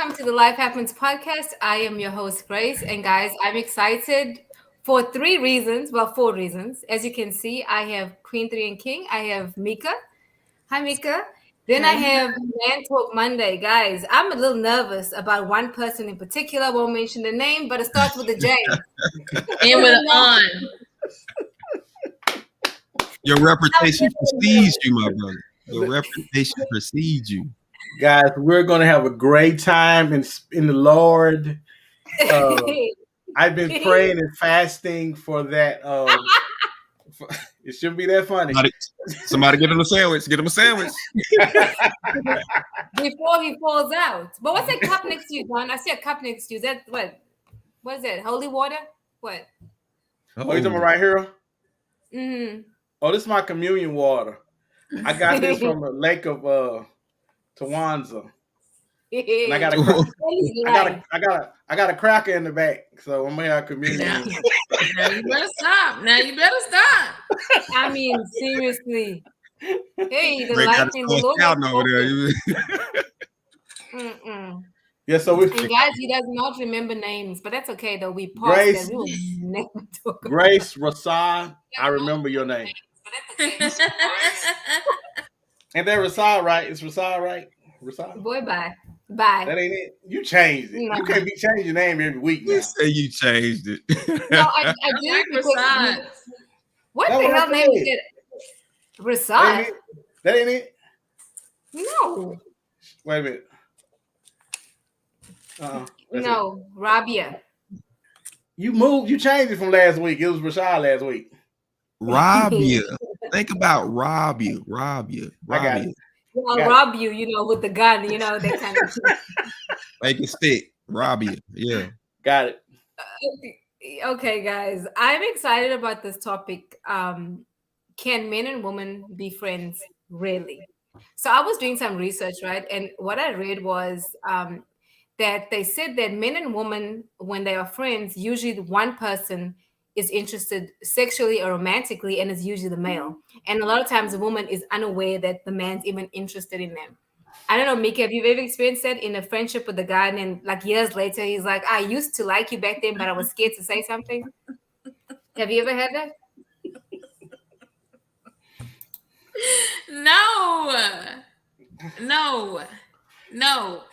welcome to the Life Happens podcast. I am your host, Grace. And guys, I'm excited for three reasons. Well, four reasons. As you can see, I have Queen Three and King. I have Mika. Hi, Mika. Then I have Man Talk Monday. Guys, I'm a little nervous about one person in particular. I won't mention the name, but it starts with a J. And with an on. Your reputation precedes you, my brother. Your reputation precedes you. Guys, we're going to have a great time in the Lord. I've been praying and fasting for that. It shouldn't be that funny. Somebody get him a sandwich. Get him a sandwich. Before he falls out. But what's that cup next to you, John? I see a cup next to you. Is that what? What is that? Holy water? What? Oh, you talking about right here? Mm-hmm. Oh, this is my communion water. I got this from the lake of Tawanza. And I got a cracker in the back, so I'm gonna have communion. Now you better stop. I mean, seriously. Hey, the Break light in the Lord. Yeah, so we and guys, he does not remember names, but that's okay though. We paused Grace, that. We will never talk about Grace Rasad, I remember your name. And that Rasad, right? It's Rasad, right? Rasad? Boy, bye. That ain't it. You changed it. No. You can't be changing your name every week now. You say you changed it. No, I did. Rasad. What the hell name is it? Rasad. That ain't it? No. Wait a minute. No, Rabia. You changed it from last week. It was Rashad last week. Rabia. Think about Rabia. I got it. I'll rob you, with the gun, that kind of thing. Make it stick. Rabia. Yeah. Got it. Okay, guys. I'm excited about this topic. Can men and women be friends, really? So I was doing some research, right? And what I read was that they said that men and women, when they are friends, usually one person is interested sexually or romantically, and it's usually the male. And a lot of times the woman is unaware that the man's even interested in them. I don't know, Mika, have you ever experienced that in a friendship with a guy, and then like years later, he's like, I used to like you back then, but I was scared to say something? Have you ever had that? No.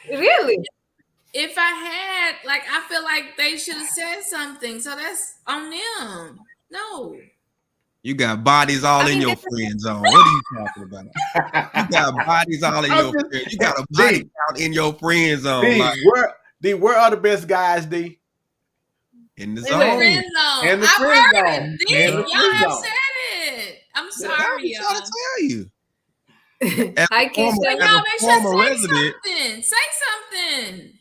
Really? If I had, I feel like they should have said something. So that's on them. No. You got bodies all in your friend zone. What are you talking about? You got bodies all in your friend. You got a body out in your friend zone. Where are the best guys, D? In the zone. Friend zone. In the friend zone. Y'all have said it. I'm sorry, y'all. I'm trying to tell you. I can't say y'all. They should say something. Say something.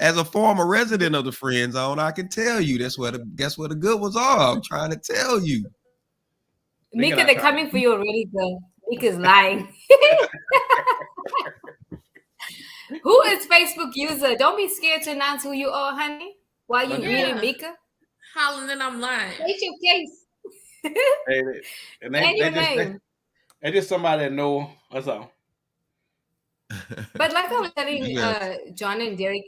As a former resident of the friend zone, I can tell you that's where the good ones are. I'm trying to tell you. Mika, they're coming for you already, though. Mika's lying. Who is Facebook user? Don't be scared to announce who you are, honey. While you reading Mika. Hollering that I'm lying. State your case. And your name. They're just somebody that know. That's all. But like I was telling John and Derrick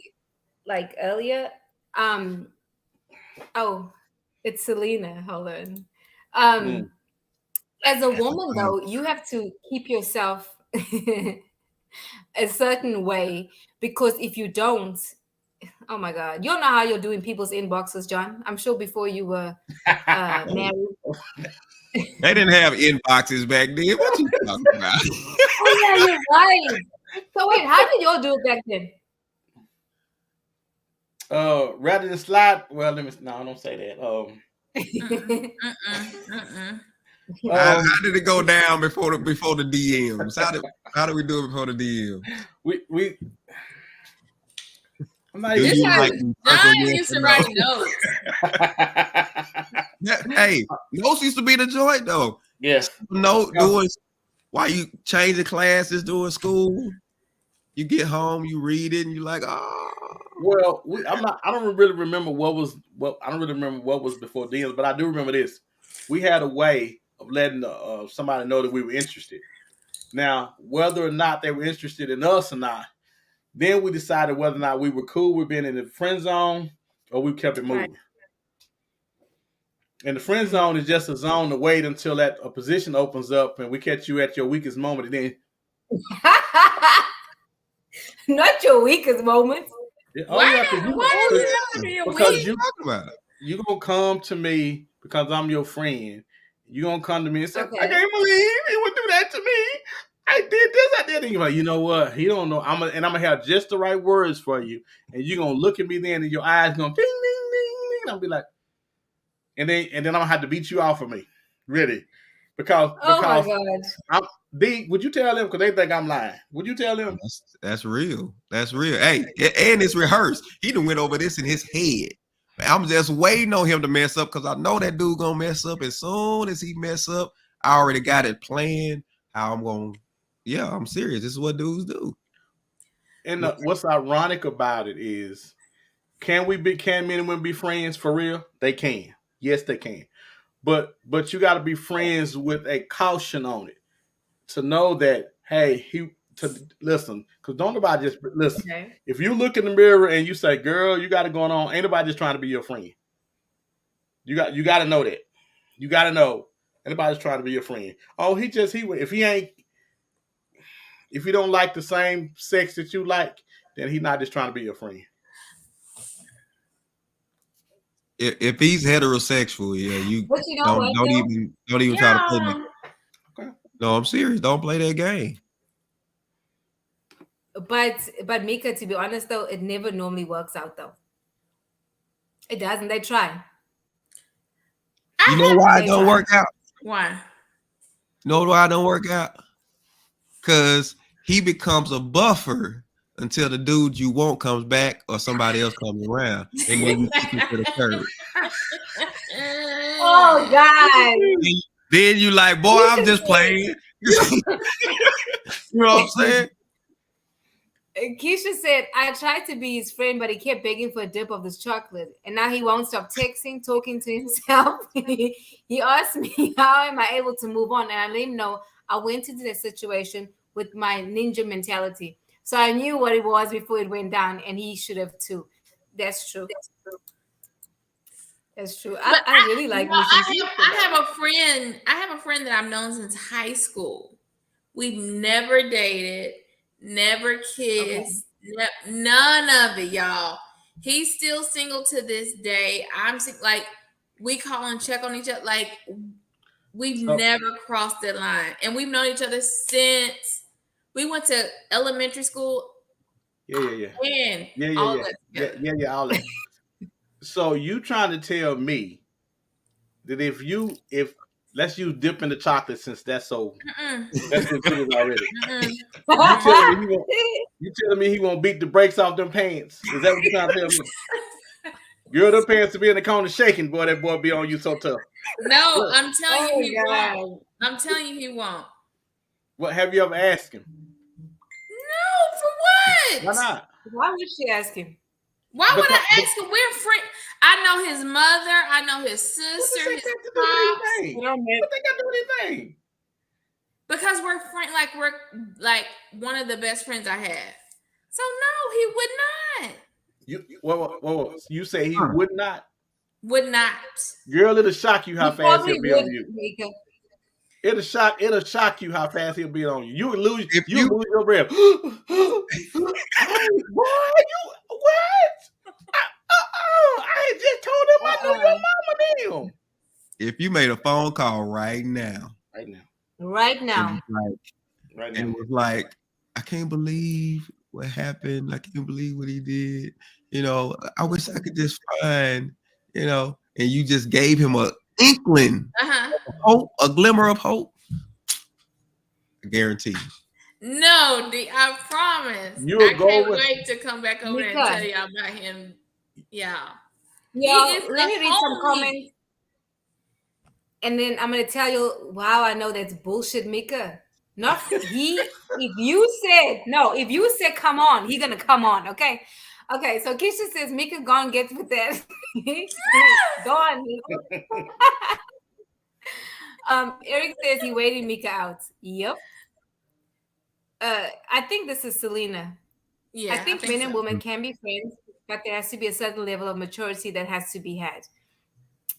earlier, it's Selena. Hold on. As a woman, though, you have to keep yourself a certain way, because if you don't, oh my God, you don't know how you're doing people's inboxes, John. I'm sure before you were married. They didn't have inboxes back then. What you talking about? Oh yeah, you're right. So wait, how did y'all do it back then? Rather than slide. Well, don't say that. How did it go down before the DMs? How did we do it before the DMs? We I'm not even. John used to write notes. Hey, notes used to be the joint though. Yes. Doing while you changing classes, doing school. You get home, you read it, and you're like, oh. Well, I don't really remember what was before DMs, but I do remember this. We had a way of letting somebody know that we were interested. Now, whether or not they were interested in us or not, Then we decided whether or not we were cool with being in the friend zone or we kept it moving. Right. And the friend zone is just a zone to wait until that a position opens up and we catch you at your weakest moment. And then, Not your weakest moments. Why does it have to be a because week? you gonna come to me because I'm your friend. You gonna come to me and say, Okay. I can't believe he would do that to me. I did this, I did it. You're like, you know what? He don't know. I'm gonna have just the right words for you, and you're gonna look at me then, and your eyes gonna ding ding ding ding. And I'll be like, and then I'm gonna have to beat you off of me, really, because Oh my God. would you tell them because they think I'm lying? Would you tell them? That's real. That's real. Hey, and it's rehearsed. He done went over this in his head. I'm just waiting on him to mess up because I know that dude gonna mess up. As soon as he mess up, I already got it planned. How I'm gonna. Yeah, I'm serious. This is what dudes do. And what's ironic about it is, can men and women be friends for real? They can. Yes, they can. But you got to be friends with a caution on it to know that listen, because don't nobody just listen. Okay. If you look in the mirror and you say, "Girl, you got it going on," ain't nobody just trying to be your friend. You got to know that. You got to know anybody's trying to be your friend. Oh, if you don't like the same sex that you like, then he's not just trying to be your friend. If he's heterosexual, yeah, you But you know what? don't even try to play that. Okay. No, I'm serious. Don't play that game. But Mika, to be honest though, it never normally works out though. It doesn't. They try. You know why it don't work out? Why? You know why it don't work out? Because he becomes a buffer until the dude you want comes back or somebody else comes around, and then you kick him to the curb. Oh God! Then you like, boy, I'm just playing. You know what I'm saying? Keisha said, I tried to be his friend, but he kept begging for a dip of this chocolate. And now he won't stop texting, talking to himself. He asked me, how am I able to move on? And I let him know I went into that situation with my ninja mentality. So I knew what it was before it went down, and he should have too. That's true. That's true. I really like I have a friend. I have a friend that I've known since high school. We've never dated, never kissed, none of it, y'all. He's still single to this day. Like we call and check on each other. Like we've never crossed that line, and we've known each other since we went to elementary school. Yeah. And all that. All that. So you trying to tell me that if let's use dip in the chocolate since that's included already. You telling me he won't beat the brakes off them pants? Is that what you're trying to tell me? Girl, them pants to be in the corner shaking, boy. That boy be on you so tough. No, look. I'm telling you he won't. I'm telling you he won't. What have you ever asked him? No, for what? Why not? Why would she ask him? Why would I ask him? We're friends. I know his mother. I know his sister. His pops. What they got to do anything? Because we're friends. Like we're like one of the best friends I have. So no, he would not. Whoa. You say he would not? Would not. Girl, it'll shock you how fast he'll be on you. It'll shock you how fast he'll be on you. You would lose your breath. Boy, what? I just told him I knew your mama. Damn. If you made a phone call right now, and it was like, I can't believe what happened. I can't believe what he did. You know, I wish I could just find, and you just gave him a inkling of hope, a glimmer of hope. I guarantee you. No, I promise. I can't wait to come back over there and tell y'all about him. Yeah. Let me read some comments. And then I'm gonna tell you, wow, I know that's bullshit, Mika. Not he. If you said come on, he's gonna come on. Okay. So Keisha says Mika go and get with that. Go on, Mika. Eric says he waited Mika out. Yep. I think this is Selena. I Yeah, I think think men so. and women can be friends, but there has to be a certain level of maturity that has to be had.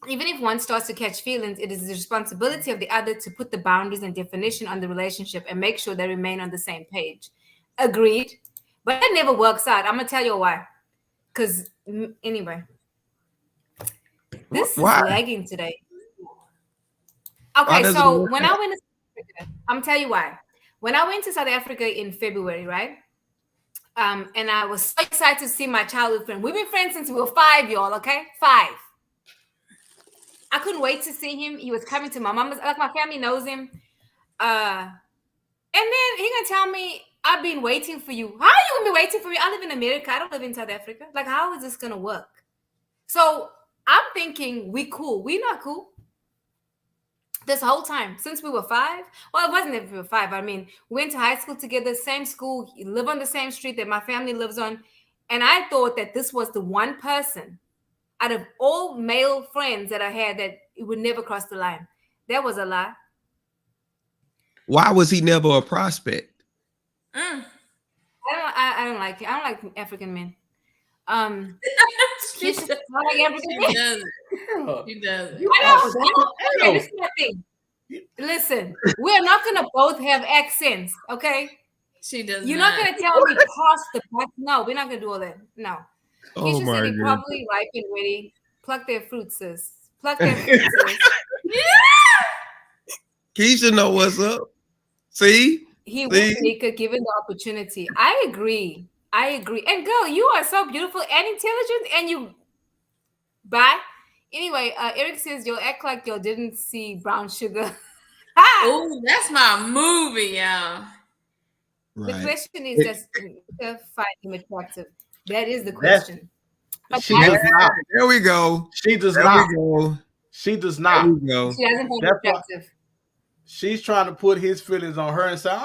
Even if one starts to catch feelings, it is the responsibility of the other to put the boundaries and definition on the relationship and make sure they remain on the same page. Agreed. But that never works out. I'm gonna tell you why. Because anyway, this is Why? lagging today. Why Okay, does it so work when I out? went to South Africa, I'm tell you why. When I went to South Africa in February, right? And I was so excited to see my childhood friend. We've been friends since we were 5, y'all. Okay, 5. I couldn't wait to see him. He was coming to my mama's. Like my family knows him. And then he gonna tell me I've been waiting for you. How are you gonna be waiting for me? I live in America. I don't live in South Africa. Like, how is this gonna work? So I'm thinking we cool. We not cool. This whole time since we were 5. Well, it wasn't if we were 5. I mean, we went to high school together, same school, live on the same street that my family lives on. And I thought that this was the one person out of all male friends that I had that it would never cross the line. That was a lie. Why was he never a prospect? Mm. I don't like it. I don't like African men. She Keisha, does. I like African She men. does. Girl, She does. you I are know. something Okay, else. this is my thing. Listen, we're not gonna both have accents, okay? She does You're not not. gonna tell me toss the pot. No, we're not gonna do all that. No. Oh Keisha my said it god. probably ripe and ready. Pluck their fruit, sis. Pluck their fruit, sis. Keisha know what's up. See? He would See? make it given the opportunity. I agree. I agree. And girl, you are so beautiful and intelligent, and you bye. Anyway, Eric says you'll act like you didn't see brown sugar. Oh, that's my movie, y'all. The Right. question is, does Anita find him attractive? That is the That's question. But she does not. There we go. She does There not. we go. She does There not. we go. she doesn't find him That's why attractive. she's trying to put his feelings on her and say,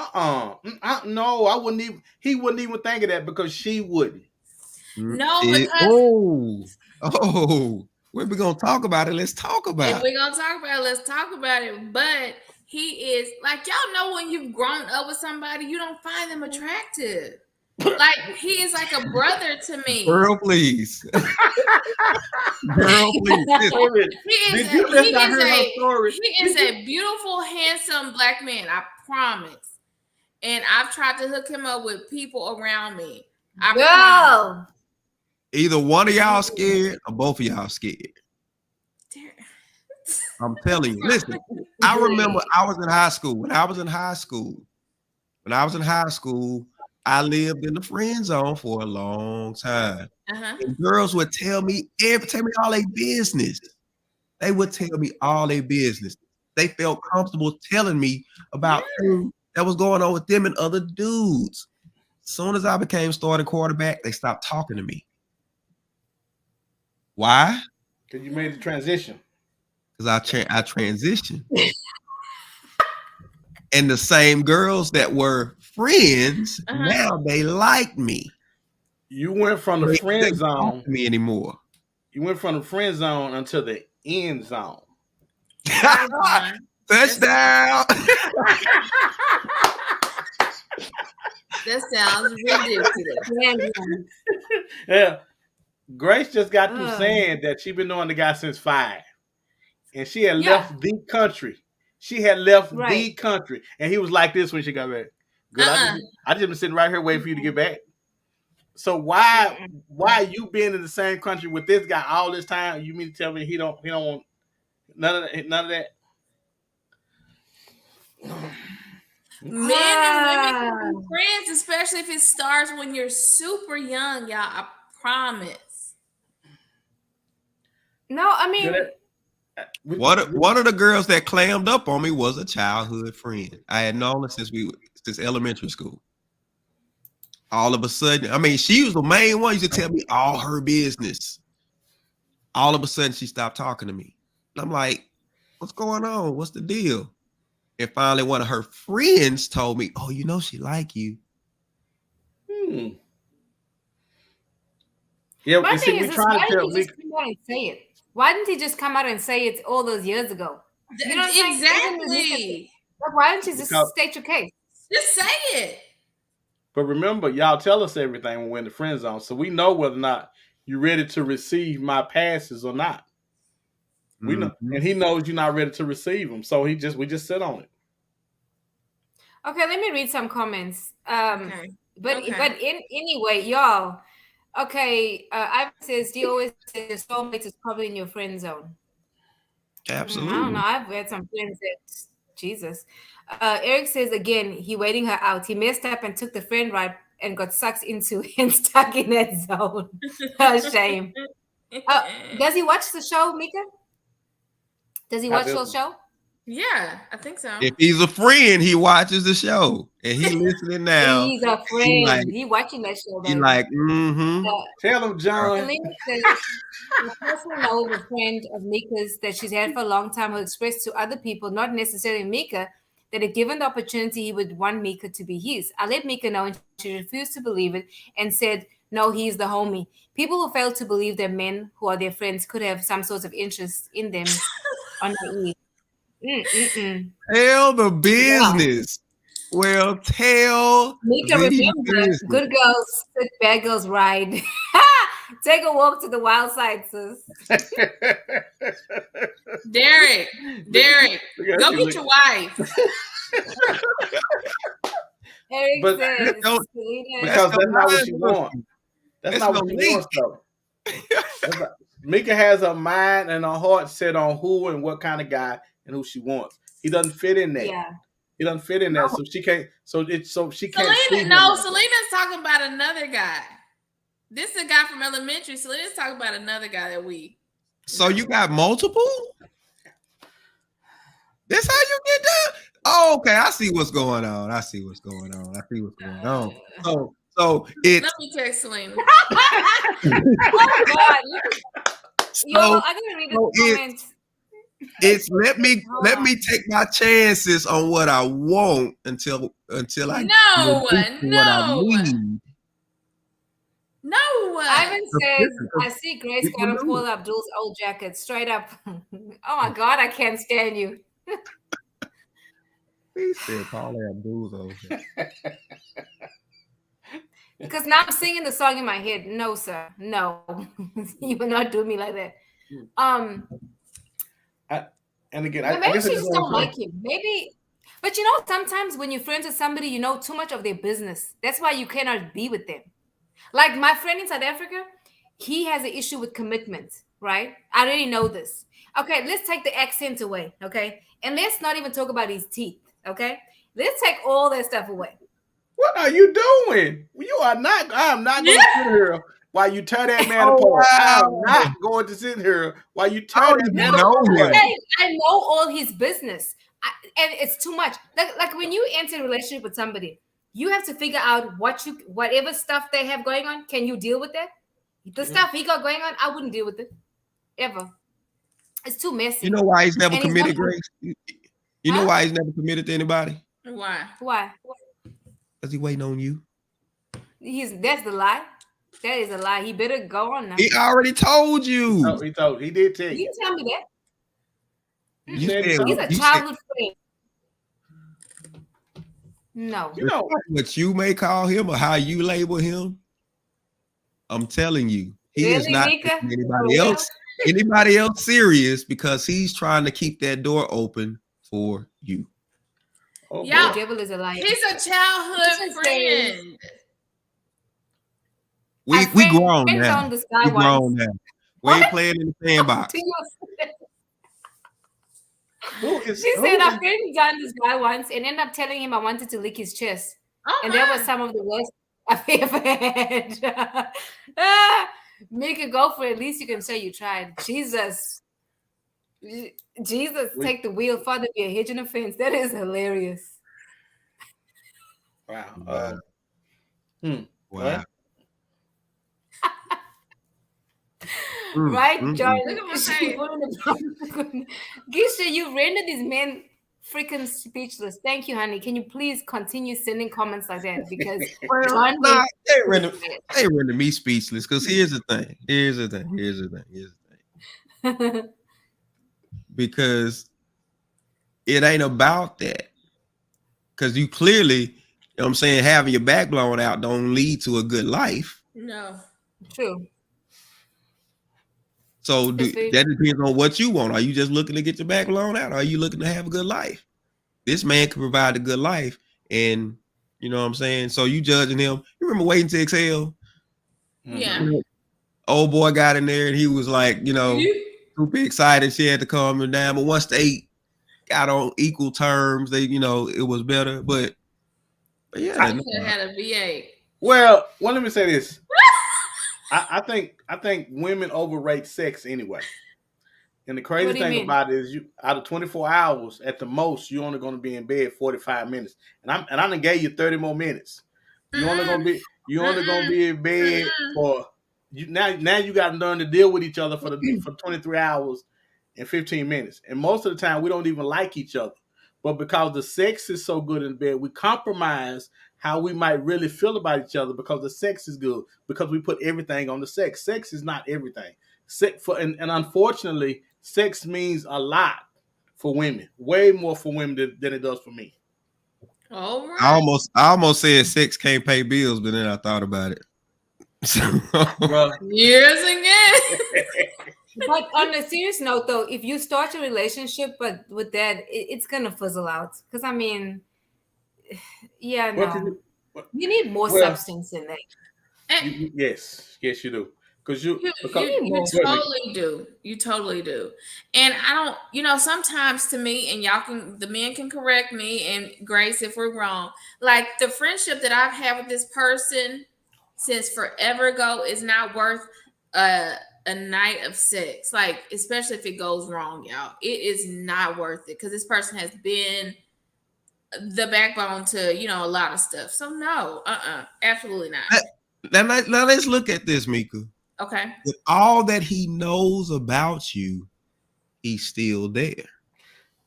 no, I wouldn't even. He wouldn't even think of that because she wouldn't. No, because Oh, when we gonna talk about it, let's talk if about it. we're gonna talk about it, let's talk about it. But he is like, y'all know, when you've grown up with somebody, you don't find them attractive. Like, he is like a brother to me. Girl, please. Girl, please. Did you listen to her story? He is a beautiful, handsome black man. I promise. And I've tried to hook him up with people around me. I promise. Girl. Either one of y'all scared or both of y'all scared. I'm telling you. Listen, I remember I was in high school. When I was in high school, I lived in the friend zone for a long time. Uh-huh. And girls would tell me all their business. They would tell me all their business. They felt comfortable telling me about things that was going on with them and other dudes. As soon as I became starting quarterback, they stopped talking to me. Why? Because you made the transition. Because I transitioned. And the same girls that were friends, now they like me. You went from the friend They don't zone. talk to me anymore. You went from the friend zone until the end zone. Touchdown. That sounds ridiculous. Yeah. Grace just got through saying that she's been knowing the guy since 5. And she had left the country. She had left the country. And he was like this when she got back. Girl, I just been sitting right here waiting for you to get back. So why you being in the same country with this guy all this time? You mean to tell me he don't want none of that? Men and women can be friends, especially if it starts when you're super young, y'all. I promise. No, I mean, one of the girls that clammed up on me was a childhood friend. I had known her since elementary school. All of a sudden, I mean, she was the main one. Used to tell me all her business. All of a sudden, she stopped talking to me. And I'm like, what's going on? What's the deal? And finally, one of her friends told me, oh, you know, she like you. Yeah, my thing is, why didn't he just come out and say it? Why didn't he just come out and say it all those years ago? You know what I'm exactly. Why didn't you just state your case? Just say it. But remember, y'all tell us everything when we're in the friend zone, so we know whether or not you're ready to receive my passes or not. We know, Mhm. and he knows you're not ready to receive them, so we just sit on it. Okay, let me read some comments. Okay. But in anyway, y'all. Okay, Ivan says, "Do you always say your soulmate is probably in your friend zone?" I don't know. Absolutely. I've had some friends that Jesus. Eric says again, he waiting her out. He messed up and took the friend ride and got sucked into and stuck in that zone. Shame. Does he watch the show, Mika? Does he I watch do. your show? Yeah, I think so. If he's a friend, he watches the show and he listening now. He's a He like, friend. He watching that show, he baby. like, mm-hmm. Tell him, John. Selena says the person knows a friend of Mika's that she's had for a long time who expressed to other people, not necessarily Mika, that if given the opportunity, he would want Mika to be his. I let Mika know and she refused to believe it and said, no, he's the homie. People who fail to believe that men who are their friends could have some sort of interest in them are naive. Tell the Yeah. business. Well, tell Mika, the remember, business. good girls, sit, bad girls ride. Take a walk to the wild side, sis. Derrick, Look at go you, get your wife. Eric But says, don't- Selena. because that's not what mind you working. want. That's It's not no what you link. want, though. That's not- Mika has her mind and her heart set on who and what kind of guy and who she wants. He doesn't fit in that. Yeah. He doesn't fit in that, so she can't. So she can't see Selena, him. no, like that. Selena's talking about another guy. This is a guy from elementary. Selena's talking about another guy that we. So you got multiple? That's how you get that? Oh, okay. I see what's going on. So it's Let me text Selena. Oh God. Yo, so, I gotta read so the comments. it's let me Hold on. take my chances on what I want until I No, get to what I need. no. Ivan says, Because I see Grace people got on do. Paul Abdul's old jacket. Straight up. Oh my God, I can't stand you. He said Paula Abdul's old. Because now I'm singing the song in my head. No, sir. No. You will not do me like that. And again, But I maybe guess I she just just don't want to like him. Maybe, but you know, sometimes when you're friends with somebody, you know too much of their business. That's why you cannot be with them. Like my friend in South Africa, he has an issue with commitment, right? I already know this. Okay, let's take the accent away, okay? And let's not even talk about his teeth, okay? Let's take all that stuff away. What are you doing? You are not. I am not going to sit here while you tear that man Oh, apart. I am wow. not going to sit here while you tear I don't that even man No, know apart. him. hey, I know all his business, and it's too much. Like when you enter a relationship with somebody, you have to figure out whatever stuff they have going on. Can you deal with that? The stuff he got going on, I wouldn't deal with it ever. It's too messy. You know why he's never And he's committed, not- Grace? You know Huh? why he's never committed to anybody? Why? Why? Because he waiting on you. That's the lie. That is a lie. He better go on now. He already told you. Oh, he did tell You you. didn't tell me that. You said he told He's you. a childhood friend. No. You know, What you may call him or how you label him, I'm telling you, he is Really, not Mika? taking For real? anybody else serious because he's trying to keep that door open for you. oh, Y'all- The devil is a liar. He's a childhood Listen, friend. We grown friend now. zoned this guy We grown once. now. We ain't playing in the sandbox. She said I friend zoned this guy once and ended up telling him I wanted to lick his chest. Oh And my. that was some of the worst I've ever had. Make it go for it. At least you can say you tried. Jesus, take the wheel. Father, be a hedge and a fence. That is hilarious. Wow. Wow. Right, John? Look at my face. Gisha, you rendered these men freaking speechless. Thank you, honey. Can you please continue sending comments like that? Because John They render me speechless because here's the thing. Because it ain't about that. Because you clearly know what I'm saying? Having your back blown out don't lead to a good life. No. True. So That's very that depends on what you want. Are you just looking to get your back blown out? Or are you looking to have a good life? This man can provide a good life. And you know what I'm saying? So you judging him. You remember Waiting to Exhale? Yeah. Old boy got in there and he was like, you know, super excited. She had to calm him down. But once they got on equal terms, they, you know, it was better. But yeah. I should have had a V8. Well, let me say this. I think women overrate sex anyway. And the crazy thing about it is, you out of 24 hours at the most, you're only going to be in bed 45 minutes. And I done gave you 30 more minutes. You're only gonna be in bed for you now you got to learn to deal with each other for 23 hours and 15 minutes. And most of the time we don't even like each other. But because the sex is so good in bed, we compromise how we might really feel about each other because the sex is good, because we put everything on the sex. Sex is not everything. And unfortunately, sex means a lot for women, way more for women than it does for me. All right. I almost said sex can't pay bills, but then I thought about it. Years again. But on a serious note, though, if you start a relationship, but with that, it's gonna fizzle out. Because I mean, yeah, no, you need more substance in there. Yes, you do. You totally do. You totally do. And I don't, sometimes to me, and the men can correct me, and Grace, if we're wrong, like the friendship that I've had with this person since forever ago is not worth a night of sex. Like, especially if it goes wrong, y'all. It is not worth it because this person has been the backbone to, a lot of stuff. So no, absolutely not. Now let's look at this, Mika. Okay. With all that he knows about you, he's still there.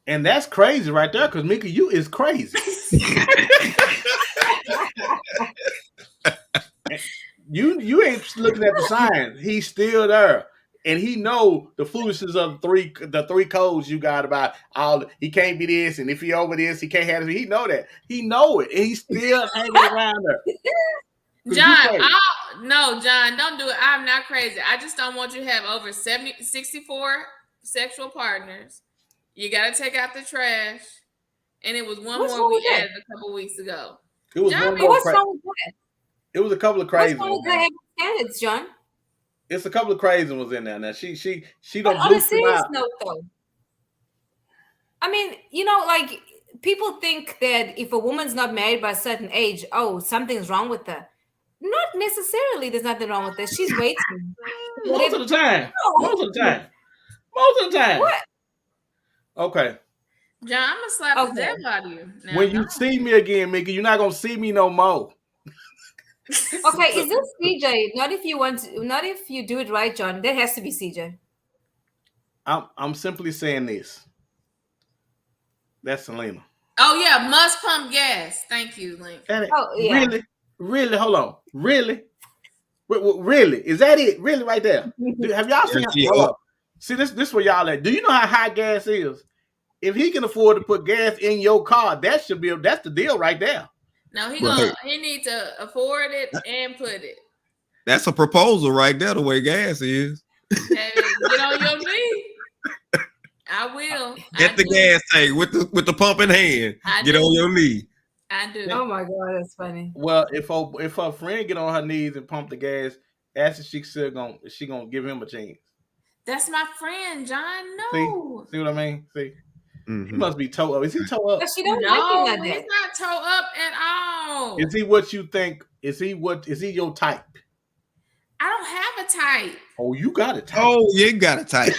And that's crazy right there, because Mika, you is crazy. you ain't looking at the signs. He's still there. And he know the foolishness of the three codes you got about he can't be this, and if he over this, he can't have it. He know that. He know it. And he's still hanging around there. John, no, John, don't do it. I'm not crazy. I just don't want you to have over 64 sexual partners. You got to take out the trash. And it was one more we added a couple weeks ago. It was John, what's wrong with that? It was a couple of crazy ones. What's wrong with standards, John? It's a couple of crazy ones in there. Now she don't. On a serious note, though, I mean, like people think that if a woman's not married by a certain age, something's wrong with her. Not necessarily. There's nothing wrong with that. She's waiting. Most of the time. Most of the time. What? Okay. John, I'm gonna slap the devil out of you. Now, when you see me again, Mickey, you're not gonna see me no more. Okay, is this CJ? Not if you do it right, John. There has to be CJ. I'm simply saying this. That's Selena. Oh yeah, must pump gas. Thank you, Link. Yeah. Really? Hold on. Really? Is that it? Really, right there? Have y'all seen? See, this where y'all at. Do you know how high gas is? If he can afford to put gas in your car, that's the deal right there. No, he needs to afford it and put it. That's a proposal right there. The way gas is. Hey, get on your knee. I will. Get the gas tank with the pump in hand. Get on your knee. I do. Oh my God, that's funny. Well, if her friend get on her knees and pump the gas, ask if she gonna give him a chance. That's my friend, John. No. See what I mean? See, he must be toe up. Is he toe up? But she don't like he's not toe up at all. Is he what you think? Is he your type? I don't have a type. Oh, you got a type. Oh, you got a type.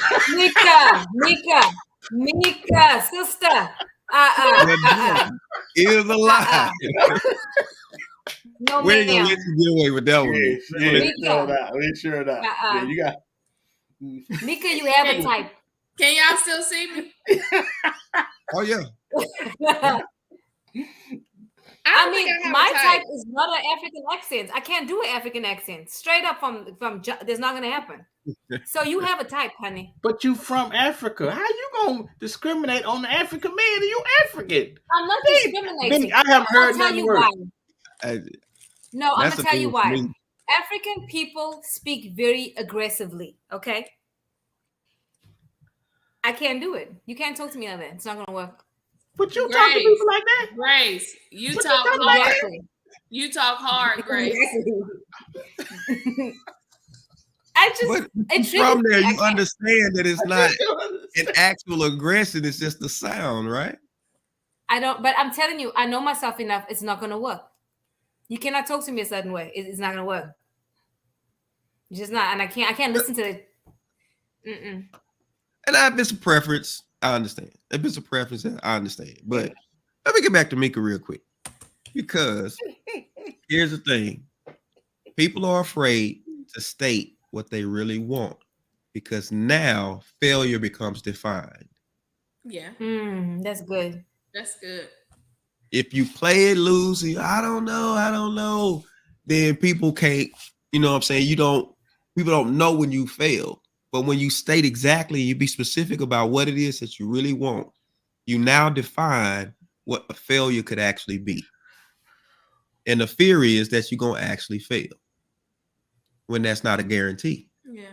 Mika, sister. Is a lie. No, we ain't gonna let you get away with that one. We sure not. Yeah, you got. Mika, you have a type. Can y'all still see me? Oh yeah. I mean, my type is not an African accent. I can't do an African accent. Straight up from there's not gonna happen. So you have a type, honey. But you from Africa. How you gonna discriminate on the African man? Are you African? I'm not discriminating. I haven't heard nothing worse. I, No, I'm that's gonna the tell you thing for why. me. African people speak very aggressively. Okay, I can't do it. You can't talk to me like that. It's not gonna work. But you talk to Grace, people like that. Grace, you But you talk talk like hard. that. Exactly. You talk hard, Grace. Exactly. I just But it you triggers from there, me. I you can't. understand that it's I not just don't an understand. actual aggression, it's just the sound, right? I don't. But I'm telling you, I know myself enough. It's not gonna work. You cannot talk to me a certain way. It's not gonna work. It's just not. And I can't. I can't listen to it. Mm-mm. And if it's a preference, I understand. If it's a preference, I understand. But let me get back to Mika real quick. Because here's the thing. People are afraid to state what they really want because now failure becomes defined. Yeah, That's good. that's good. If you play it loose, I don't know, then people can't, you know what I'm saying? People don't know when you fail. But when you state exactly, you be specific about what it is that you really want, you now define what a failure could actually be. And the fear is that you're going to actually fail when that's not a guarantee. Yeah.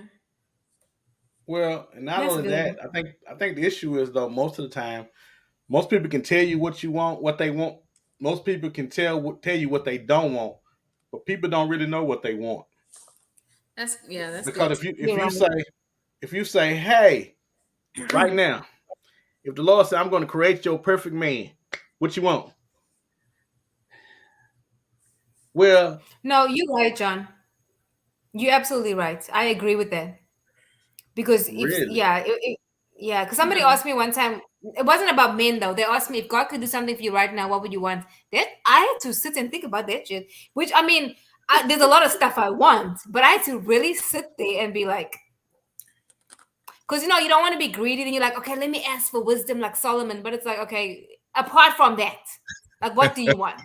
Well, and not That's only good. that, I think the issue is though most of the time, most people can tell you what you want, what they want. Most people can tell you what they don't want, but people don't really know what they want. That's Because good if too. you if You're you right. say if you say, hey, right now, if the Lord said I'm going to create your perfect man, what you want? Well, No, you're right, John. You're absolutely right. I agree with that. Because if really, yeah, because somebody No. asked me one time, it wasn't about men though. They asked me if God could do something for you right now, what would you want? That I had to sit and think about that shit. Which I mean, there's a lot of stuff I want, but I had to really sit there and be like, because you don't want to be greedy. Then you're like, okay, let me ask for wisdom like Solomon. But it's like, okay, apart from that, like, what do you want?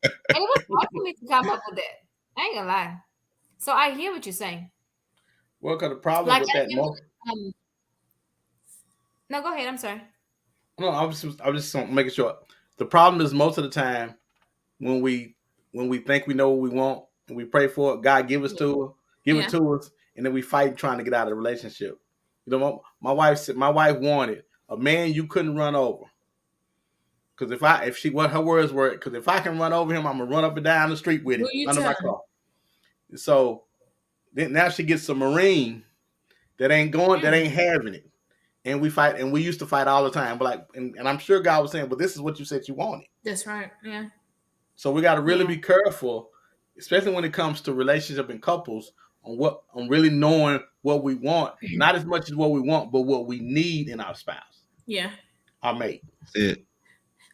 And it was hard for me to come up with that. I ain't gonna lie. So I hear what you're saying. well, because the problem Like with I that remember. most Um, no, go ahead. I'm sorry. no, I was just making sure. The problem is most of the time when we think we know what we want and we pray for it, God Yeah. give it Yeah. to us, and then we fight trying to get out of the relationship. You know, my wife said my wife wanted a man you couldn't run over. Because if she what her words were, because if I can run over him, I'm gonna run up and down the street with Who him you under my telling? car. So then now she gets a Marine that ain't going, that Mm, ain't having it. And we fight, and we used to fight all the time. But like, and I'm sure God was saying, "But this is what you said you wanted." that's right. Yeah. So we got to really Yeah. be careful, especially when it comes to relationship and couples, on really knowing what we want, not as much as what we want, but what we need in our spouse, Yeah. our mate. That's it.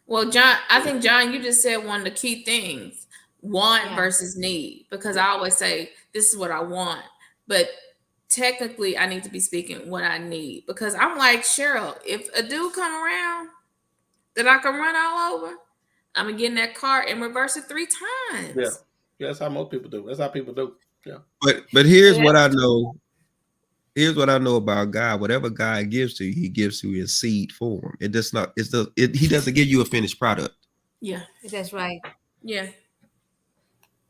Well, John, I think John, you just said one of the key things: want Yeah. versus need. Because I always say this is what I want, but technically I need to be speaking what I need. Because I'm like Cheryl, if a dude come around that I can run all over, I'm gonna get in that car and reverse it 3 times. Yeah, yeah, that's how most people do. That's how people do. Yeah. But Yeah, here's what that's I true. know. Here's what I know about God. Whatever God gives to you, He gives to you in seed form. It does not. He doesn't give you a finished product. Yeah. That's right. Yeah.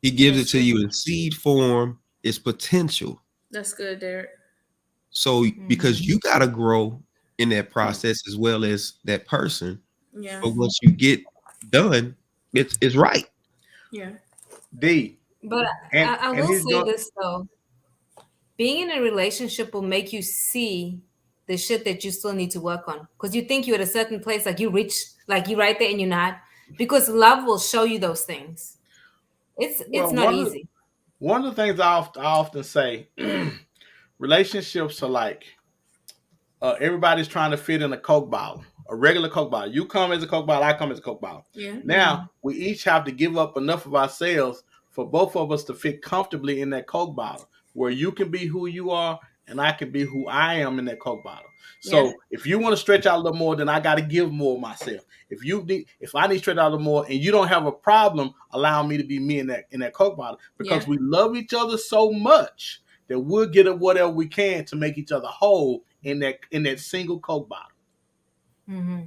He gives it That's to true. you in seed form. It's potential. That's good, Derek. So because Hmm. you got to grow in that process as well as that person. Yeah. But once you get done, it's right. Yeah. D But I and will he's say going. this though: being in a relationship will make you see the shit that you still need to work on. Because you think you're at a certain place, like you reach, like you right there, and you're not. Because love will show you those things. It's Well, not easy. one of the things I often say, relationships are like everybody's trying to fit in a Coke bottle, a regular Coke bottle. You come as a Coke bottle, I come as a Coke bottle. Yeah. Now Mm. we each have to give up enough of ourselves for both of us to fit comfortably in that Coke bottle, where you can be who you are and I can be who I am in that Coke bottle. Yeah. So if you want to stretch out a little more, then I got to give more of myself. If I need to stretch out a little more, and you don't have a problem allowing me to be me in that Coke bottle, Yeah. because we love each other so much that we'll get at whatever we can to make each other whole in that single Coke bottle. Hmm.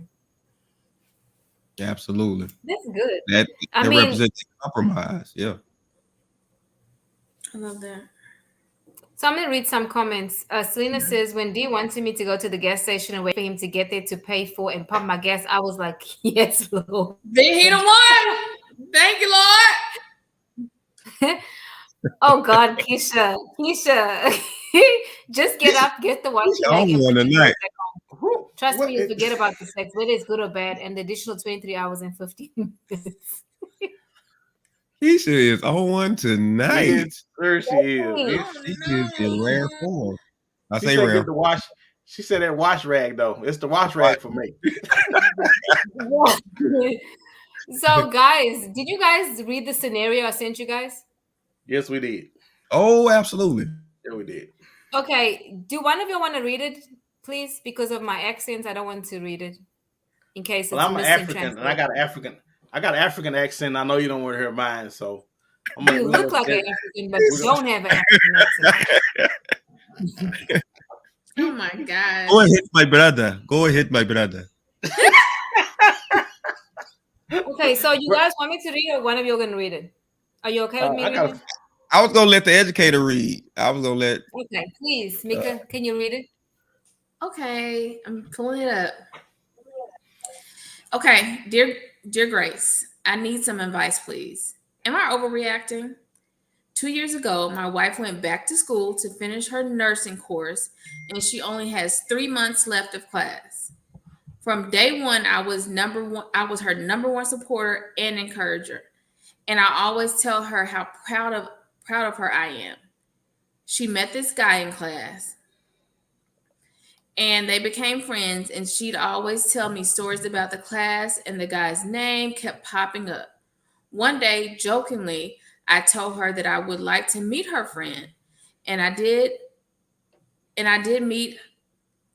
Absolutely. That's good. That I that mean, represents compromise. Yeah. I love that. so I'm gonna read some comments. Selena says, when D wanted me to go to the gas station and wait for him to get there to pay for and pump my gas, I was like, yes, Lord. Then he the one. Thank you, Lord. Oh God, Keisha. Just get up, get the washing I bag, don't and want put your tonight. clothes back on. Who? Trust What? me, you'll forget about the sex, whether it's good or bad, and the additional 23 hours and 15 minutes. Keisha is on one Yes, tonight. sir, she is. Hey. Oh She is in rare no. form. I She say said, "Get rare. the wash." She said that wash rag though. It's the wash Right. rag for me. Yeah. So, guys, did you guys read the scenario I sent you guys? Yes, we did. Oh, absolutely. Yeah, we did. Okay, do one of you want to read it, please? Because of my accents, I don't want to read it in case Well, it's I'm an missing African, and I got translation. an African. I got an African accent. I know you don't want to hear mine, so You we're look gonna. like an African, but We're you gonna don't have an African accent. Oh my Go gosh. ahead, my brother. Go ahead, my brother. Okay, so you we're- guys want me to read, or one of you are going to read it? Are you okay with me I got. reading? I was gonna let the educator read. I was gonna let. Okay, please, Mika, can you read it? Okay, I'm pulling it up. Okay, dear Grace, I need some advice, please. Am I overreacting? 2 years ago, my wife went back to school to finish her nursing course, and she only has 3 months left of class. From day one, I was number one. I was her number one supporter and encourager, and I always tell her how proud of her I am. She met this guy in class, and they became friends. And she'd always tell me stories about the class, and the guy's name kept popping up. One day, jokingly, I told her that I would like to meet her friend, and I did. And I did meet.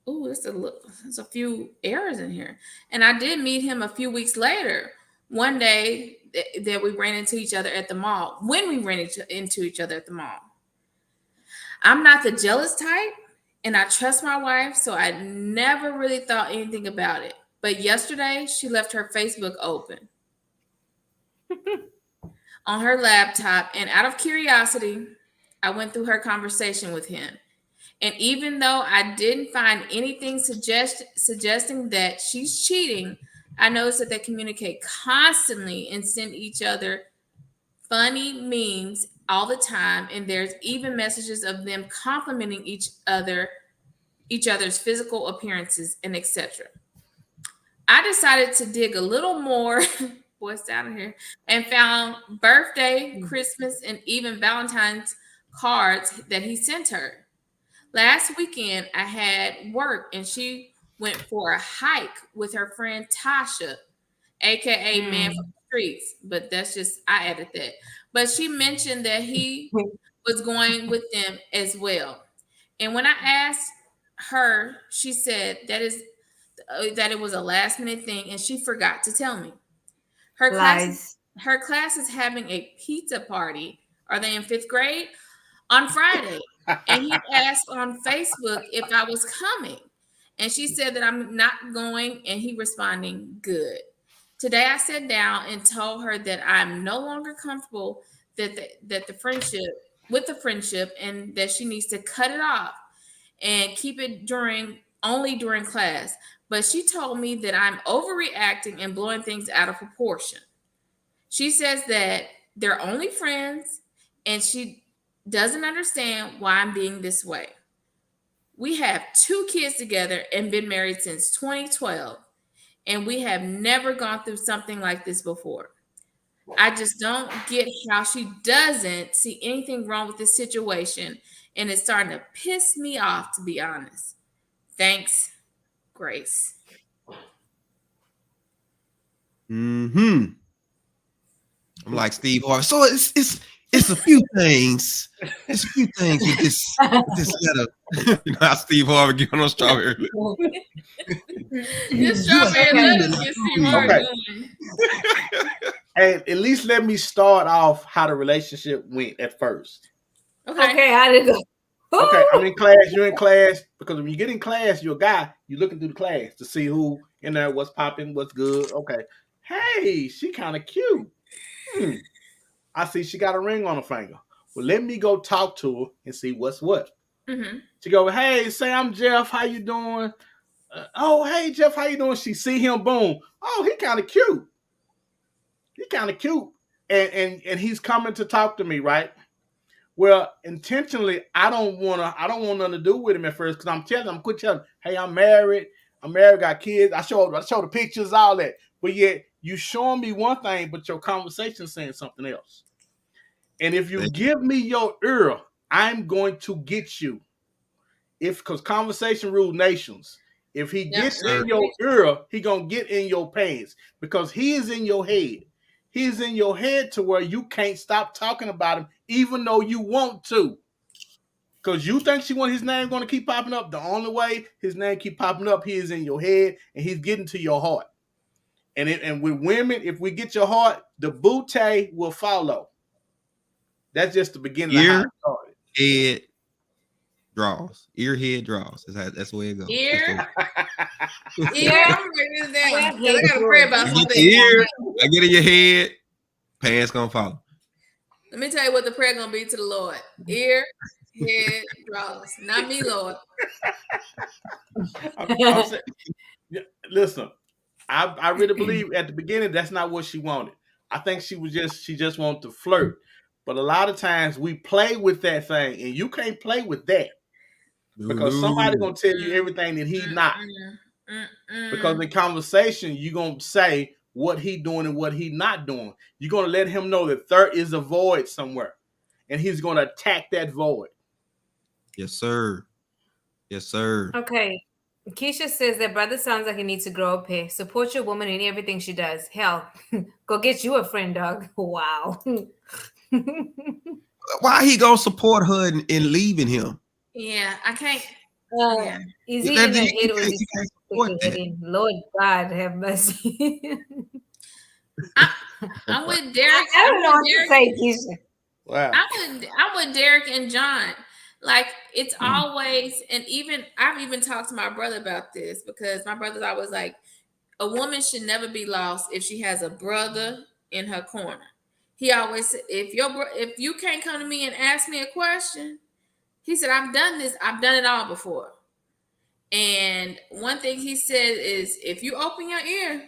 Ooh, there's a few errors in here. And I did meet him a few weeks later. One day that we ran into each other at the mall. When we ran into each other at the mall, I'm not the jealous type, and I trust my wife, so I never really thought anything about it. But yesterday, she left her Facebook open on her laptop, and out of curiosity, I went through her conversation with him. And even though I didn't find anything suggesting that she's cheating, I noticed that they communicate constantly and send each other funny memes all the time. And there's even messages of them complimenting each other's physical appearances, and etc. I decided to dig a little more, boys down here, and found birthday, Christmas, and even Valentine's cards that he sent her. Last weekend, I had work, and she went for a hike with her friend Tasha, aka Man from the Streets. But that's just, I added that. But she mentioned that he was going with them as well. And when I asked her, she said that it was a last minute thing, and she forgot to tell me. Her class is, Lies. her class is having a pizza party. Are they in fifth grade? On Friday. And he asked on Facebook if I was coming. And she said that I'm not going, and he responding, good. Today I sat down and told her that I'm no longer comfortable that the friendship with the friendship, and that she needs to cut it off and keep it during class. But she told me that I'm overreacting and blowing things out of proportion. She says that they're only friends, and she doesn't understand why I'm being this way. We have 2 kids together and been married since 2012, and we have never gone through something like this before. I just don't get how she doesn't see anything wrong with this situation, and it's starting to piss me off, to be honest. Thanks, Grace. Hmm. I'm like Steve Harvey. So it's a few things. It's a few things with this letter. You know how Steve Harvey giving on strawberry. This You ain't strawberry seen letter it, I gets told Steve you. Harvey Okay. going. Hey, at least let me start off how the relationship went at first. Okay. Okay, how did it go? Okay, I'm in class. You're in class because when you get in class, you're a guy. You're looking through the class to see who in there, what's popping, what's good. Okay, Hey, she kind of cute. Hmm. I see she got a ring on her finger. Well, let me go talk to her and see what's what. Mm-hmm. She go, hey, say I'm Jeff. How you doing? Oh, hey Jeff, how you doing? She see him, boom. Oh, he kind of cute. He kind of cute, and he's coming to talk to me, right? Well, intentionally, I don't want nothing to do with him at first because I'm quit telling him, hey, I'm married, got kids. I show the pictures, all that. But yet you showing me one thing, but your conversation saying something else. And if you give me your ear, I'm going to get you. If because conversation rules nations. If he Yep. gets in your ear, he gonna get in your pants because he is in your head. He's in your head to where you can't stop talking about him, even though you want to. Because you think his name going to keep popping up. The only way his name keep popping up, he is in your head and he's getting to your heart. And with women, if we get your heart, the booty will follow. That's just the beginning of how Ear, it started. head, draws. Ear, head, draws. That's the way it goes. Ear. The Ear. I'm writing this down because I got to pray about you some get the things. ear, I get in your head, pants gonna follow. Let me tell you what the prayer gonna be to the Lord. Ear, head, draws. Not me, Lord. I'm saying, listen, I really believe at the beginning that's not what she wanted. I think she just wanted to flirt. But a lot of times we play with that thing, and you can't play with that because somebody No. gonna tell you everything that he not. Because Mm-mm. in conversation, you gonna say what he doing and what he not doing. You're gonna let him know that there is a void somewhere, and he's gonna attack that void. Yes, sir. Yes, sir. Okay. Keisha says that brother sounds like he needs to grow up here. Support your woman in everything she does. Hell, go get you a friend, dog. Wow. Why he gonna support her in leaving him? Yeah, I can't. Yeah. Is he That, in you, a head or is can't, he you can't support that. heading? Lord God have mercy. I'm with Derrick. I I'm don't know with what to Derrick. say, Keisha. Wow. I'm with Derrick and John. Like it's always, and even I've even talked to my brother about this because my brother's always like, a woman should never be lost if she has a brother in her corner. He always said, if you can't come to me and ask me a question, he said, I've done this, I've done it all before. And one thing he said is, if you open your ear,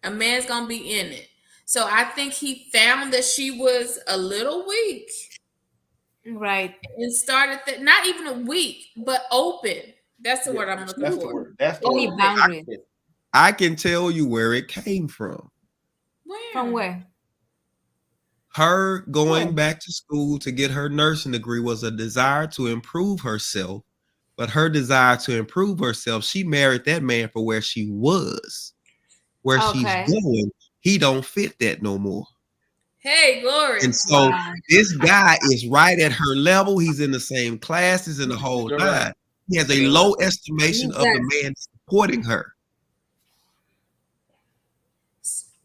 a man's gonna be in it. So I think he found that she was a little weak Right. and started that not even a weak, but open. That's the Yeah, word I'm looking that's the for. word. That's the Any word. Open. boundaries. I can tell you where it came from. From Where? where? Her going Where? back to school to get her nursing degree was a desire to improve herself. But her desire to improve herself, she married that man for where she was. Where she's Okay. going, he don't fit that no more. Hey, glory. And so Wow. this guy is right at her level. He's in the same classes and the whole You're right. nine. He has a You're low right. estimation He's of the done. man supporting her.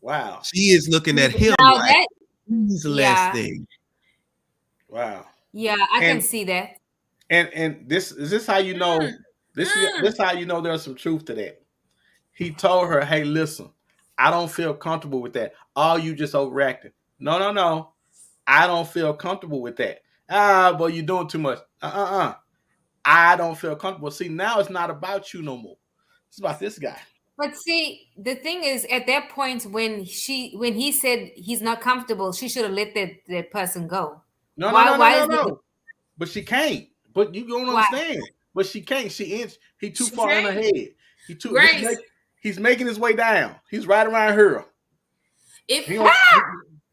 Wow. She is looking at him Now like that, he's less yeah, thing. Wow. yeah, I can And see that. and this how you know this how you know there's some truth to that. He told her, "Hey, listen, I don't feel comfortable with that. Oh, you just overreacting. No, no, no. I don't feel comfortable with that. Ah, boy, you're doing too much. I don't feel comfortable. See, now it's not about you no more. It's about this guy. But see, the thing is, at that point when he said he's not comfortable, she should have let that person go. No, no, Why? no, no, Why no, is it? no. But she can't. But you don't Why? understand. But she can't. He too She far in her can't. head. He too. Grace. He's making his way down. He's right around her. If He don't.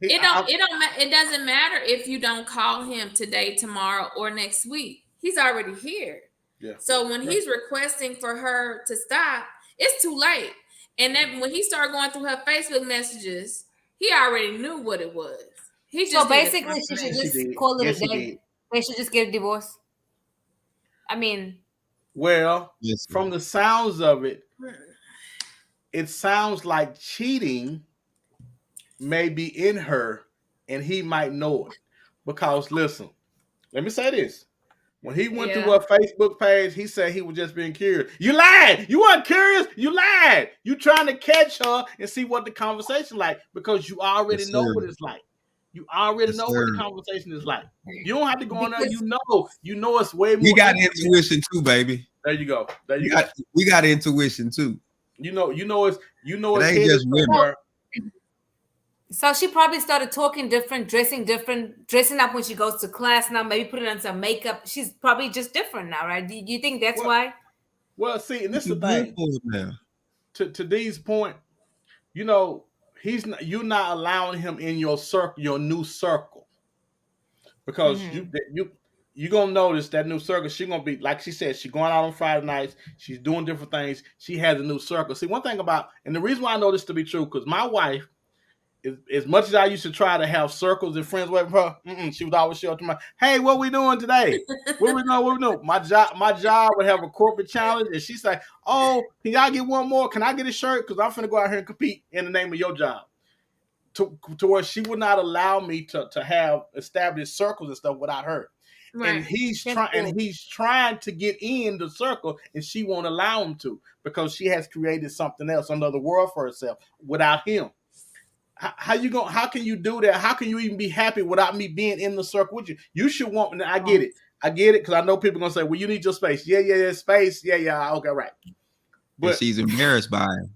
it doesn't matter if you don't call him today, tomorrow, or next week. He's already here. Yeah. So when Yeah. he's requesting for her to stop, it's too late. And then when he started going through her Facebook messages, he already knew what it was. He So just needed basically, she should Yes, he confirmation. just did. call it a Yes, he day. did. They should just get a divorce. I mean, Well, Listen, from the sounds of it, it sounds like cheating may be in her, and he might know it. Because listen, let me say this: When he went to Yeah. her Facebook page, he said he was just being curious. You lied. You weren't curious. You lied. You trying to catch her and see what the conversation like because you already Yes, know sir. what it's like. You already Yes, know what the sir. conversation is like. You don't have to go on there. Because You know it's way We more got intimate. intuition too, baby. There you go. There We you go. got we got intuition too. It's It ain't headed just women. somewhere. so she probably started talking different, dressing up when she goes to class now, maybe putting on some makeup. She's probably just different now, right? Do you think that's Well, why? well, see, and this is the Looking good thing. for us now. To D's point, you know, you're not allowing him in your circle, your new circle. Because Mm-hmm. you gonna notice that new circle. She gonna be like she said. She going out on Friday nights. She's doing different things. She has a new circle. See, one thing about and the reason why I know this to be true because my wife, as much as I used to try to have circles and friends with her, she would always show up to my, hey, what we doing today? What we doing? What we doing? My job would have a corporate challenge, and she's like, oh, can y'all get one more? Can I get a shirt? Because I'm finna go out here and compete in the name of your job. To where she would not allow me to have established circles and stuff without her. Right. And he's trying to get in the circle, and she won't allow him to because she has created something else, another world for herself without him. How can you do that? How can you even be happy without me being in the circle with you? You should want me. I get it because I know people are gonna say, well, you need your space. Yeah, space. Yeah, okay, right. And But she's embarrassed by him.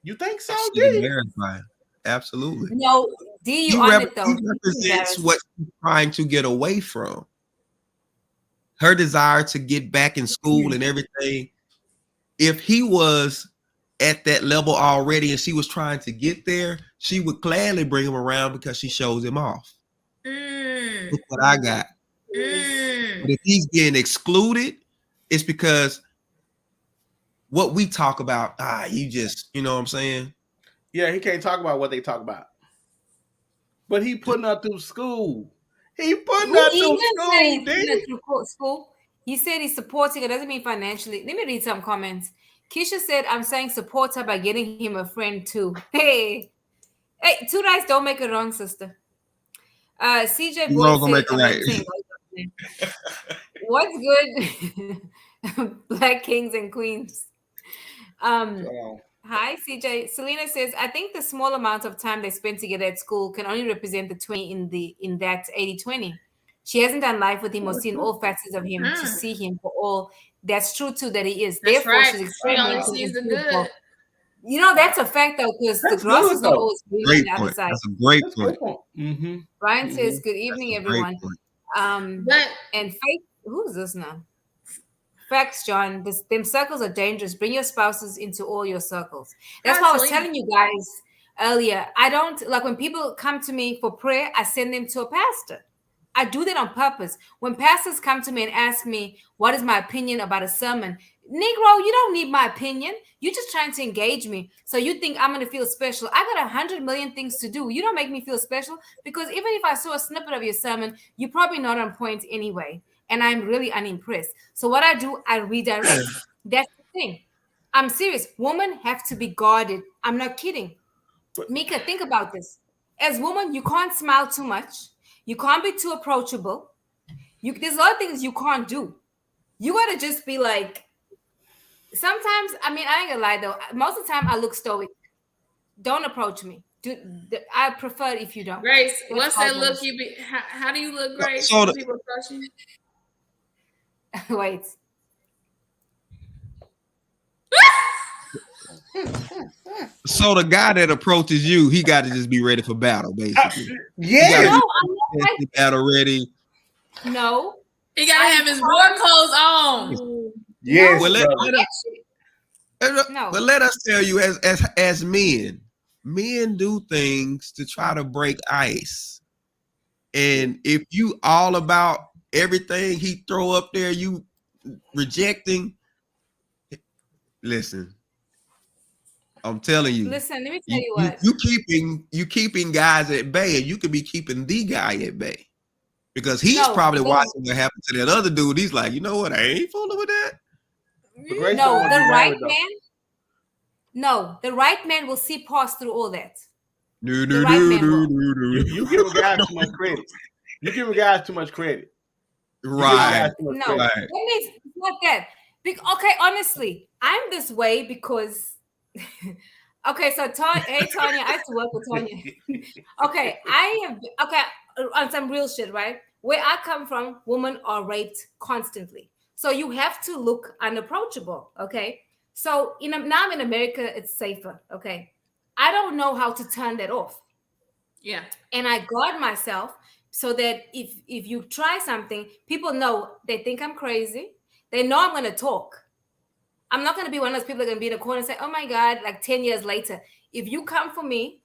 you think so, She's D? embarrassed by him. Absolutely. No, D, He, you on it though. he represents what she's trying to get away from. Her desire to get back in school and everything. If he was at that level already and she was trying to get there, she would gladly bring him around because she shows him off. Look what I got. But if he's getting excluded, it's because what we talk about, you just, you know what I'm saying? Yeah, he can't talk about what they talk about. But he putting her through school. He putting her through school, school. He said he's supporting her. Doesn't mean financially. Let me read some comments. Keisha said, I'm saying support her by getting him a friend too. Hey, two rights don't make it wrong, sister. CJ You Boyd wrong gonna said, make it right. what's good? Black kings and queens. Hi, CJ. Selena says, I think the small amount of time they spend together at school can only represent the 20 in that 80-20. She hasn't done life with him or seen all facets of him to see him for all. That's true too that he is. That's Therefore, right. she's She only experimenting. sees the good. You know, that's a fact though, because the That's grass good is not though. always green on Great the other point. side. That's a great That's point. point. Mm-hmm. Ryan says, good evening, That's a great everyone. point. But And Faith, who's this now? Facts, John. Them circles are dangerous. Bring your spouses into all your circles. That's why I was telling you guys earlier. I don't like when people come to me for prayer, I send them to a pastor. I do that on purpose. When pastors come to me and ask me, what is my opinion about a sermon? Negro, you don't need my opinion. You're just trying to engage me. So you think I'm going to feel special. I got 100 million things to do. You don't make me feel special because even if I saw a snippet of your sermon, you're probably not on point anyway. And I'm really unimpressed. So what I do, I redirect. That's the thing. I'm serious. Women have to be guarded. I'm not kidding. Mika, think about this. As women, you can't smile too much. You can't be too approachable. There's a lot of things you can't do. You gotta just be like. Sometimes, I mean, I ain't gonna lie though. Most of the time, I look stoic. Don't approach me. I prefer if you don't. Grace, what's that look you be? How do you look, Grace? So when people approach you? Wait. So the guy that approaches you, he got to just be ready for battle, basically. Yeah. No, I'm not. Battle ready. No. He gotta have his war clothes on. Yes. Well, No. but let us tell you, as men do things to try to break ice. And if you all about everything he throw up there, you rejecting. Listen, I'm telling you. Listen, let me tell you what. You keeping guys at bay, and you could be keeping the guy at bay because he's probably watching what happened to that other dude. He's like, you know what? I ain't fooling with that. No, the right man. No, the right man will see past through all that. You give a guy too much credit. You give a guy too much credit. You giving Right. guys too much No, credit. Right. that means it's not that. Okay, honestly, I'm this way because. Okay, so hey Tanya, I used to work with Tanya. Okay, I have okay on some real shit, right? Where I come from, women are raped constantly, so you have to look unapproachable. Okay, so now I'm in America, it's safer. Okay, I don't know how to turn that off, Yeah. and I guard myself so that if you try something, people know they think I'm crazy. They know I'm gonna talk. I'm not going to be one of those people that are going to be in a corner and say, oh my God, like 10 years later, if you come for me,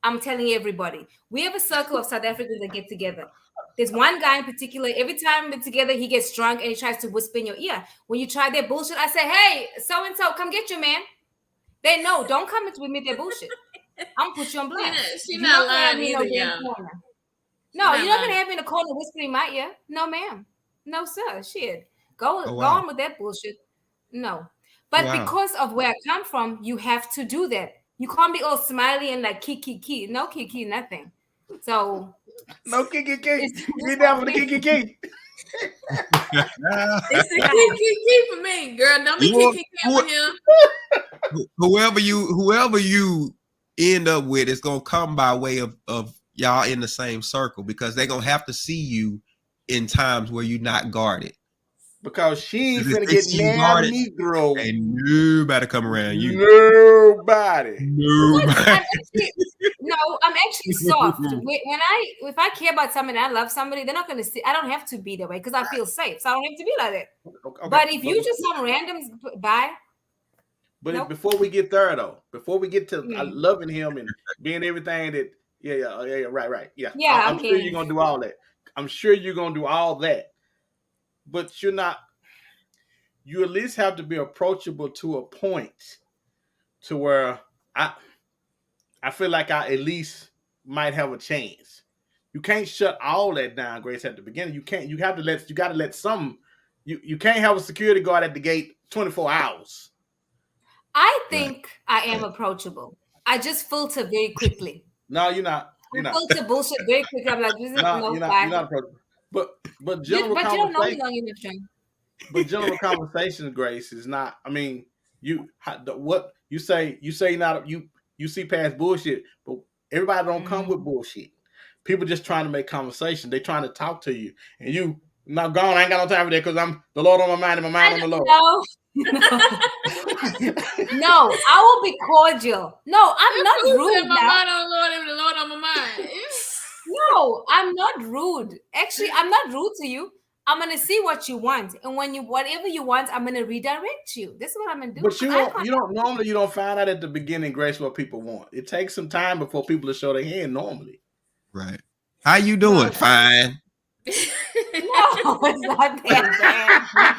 I'm telling everybody. We have a circle of South Africans that get together. There's one guy in particular, every time we're together, he gets drunk and he tries to whisper in your ear. When you try their bullshit, I say, hey, so-and-so, come get your man. They know, don't come with me with their bullshit. I'm going to put you on blast. She You're not not going to have lying me in no either, damn y'all. corner. She No, not you're not going to lying. have me in a corner whispering my ear. No, ma'am. No, sir. Shit. Go Oh, go wow. on with that bullshit. No. But Wow. because of where I come from, you have to do that. You can't be all smiley and like kiki. No kiki, nothing. So No kiki key. it's Get down for the kiki key. It's a key for me, girl. Don't be Who- kicking who- with him. whoever you end up with, it's gonna come by way of y'all in the same circle, because they're gonna have to see you in times where you're not guarded. Because she ain't If finna they get see you now guarded, Negro. ain't nobody come around you. Nobody. Nobody. I'm actually soft. If I care about somebody, I love somebody, they're not gonna see. I don't have to be that way because I feel safe. So I don't have to be like that. Okay. But if you just some randoms bye, But nope. before we get there, though, before we get to Mm. loving him and being everything that, right, yeah. Yeah, I'm sure you're gonna do all that. I'm sure you're gonna do all that. But you're not. You at least have to be approachable to a point to where I feel like I at least might have a chance. You can't shut all that down, Grace, at the beginning. You can't. You have to let. You got to let some. You can't have a security guard at the gate 24 hours. I think I am approachable. I just filter very quickly. No, you're not. You're I not. filter bullshit very quickly. I'm like, No, no, you're not. bye. You're not approachable. But But general you don't know me conversation. long enough, John. But general conversation, Grace, is not. I mean, what you say. You say not. You see past bullshit, but everybody don't come with bullshit. People just trying to make conversation. They trying to talk to you, and you now gone. I ain't got no time for that because I'm the Lord on my mind and my mind on the Lord. No, I will be cordial. No, I'm not rude. My mind on the Lord and the Lord on my mind. No, I'm not rude. Actually, I'm not rude to you. I'm gonna see what you want, and whatever you want, I'm gonna redirect you. This is what I'm gonna do. But you don't find out at the beginning, Grace, what people want. It takes some time before people to show their hand normally. Right. How you doing? Fine. No, it's not that bad.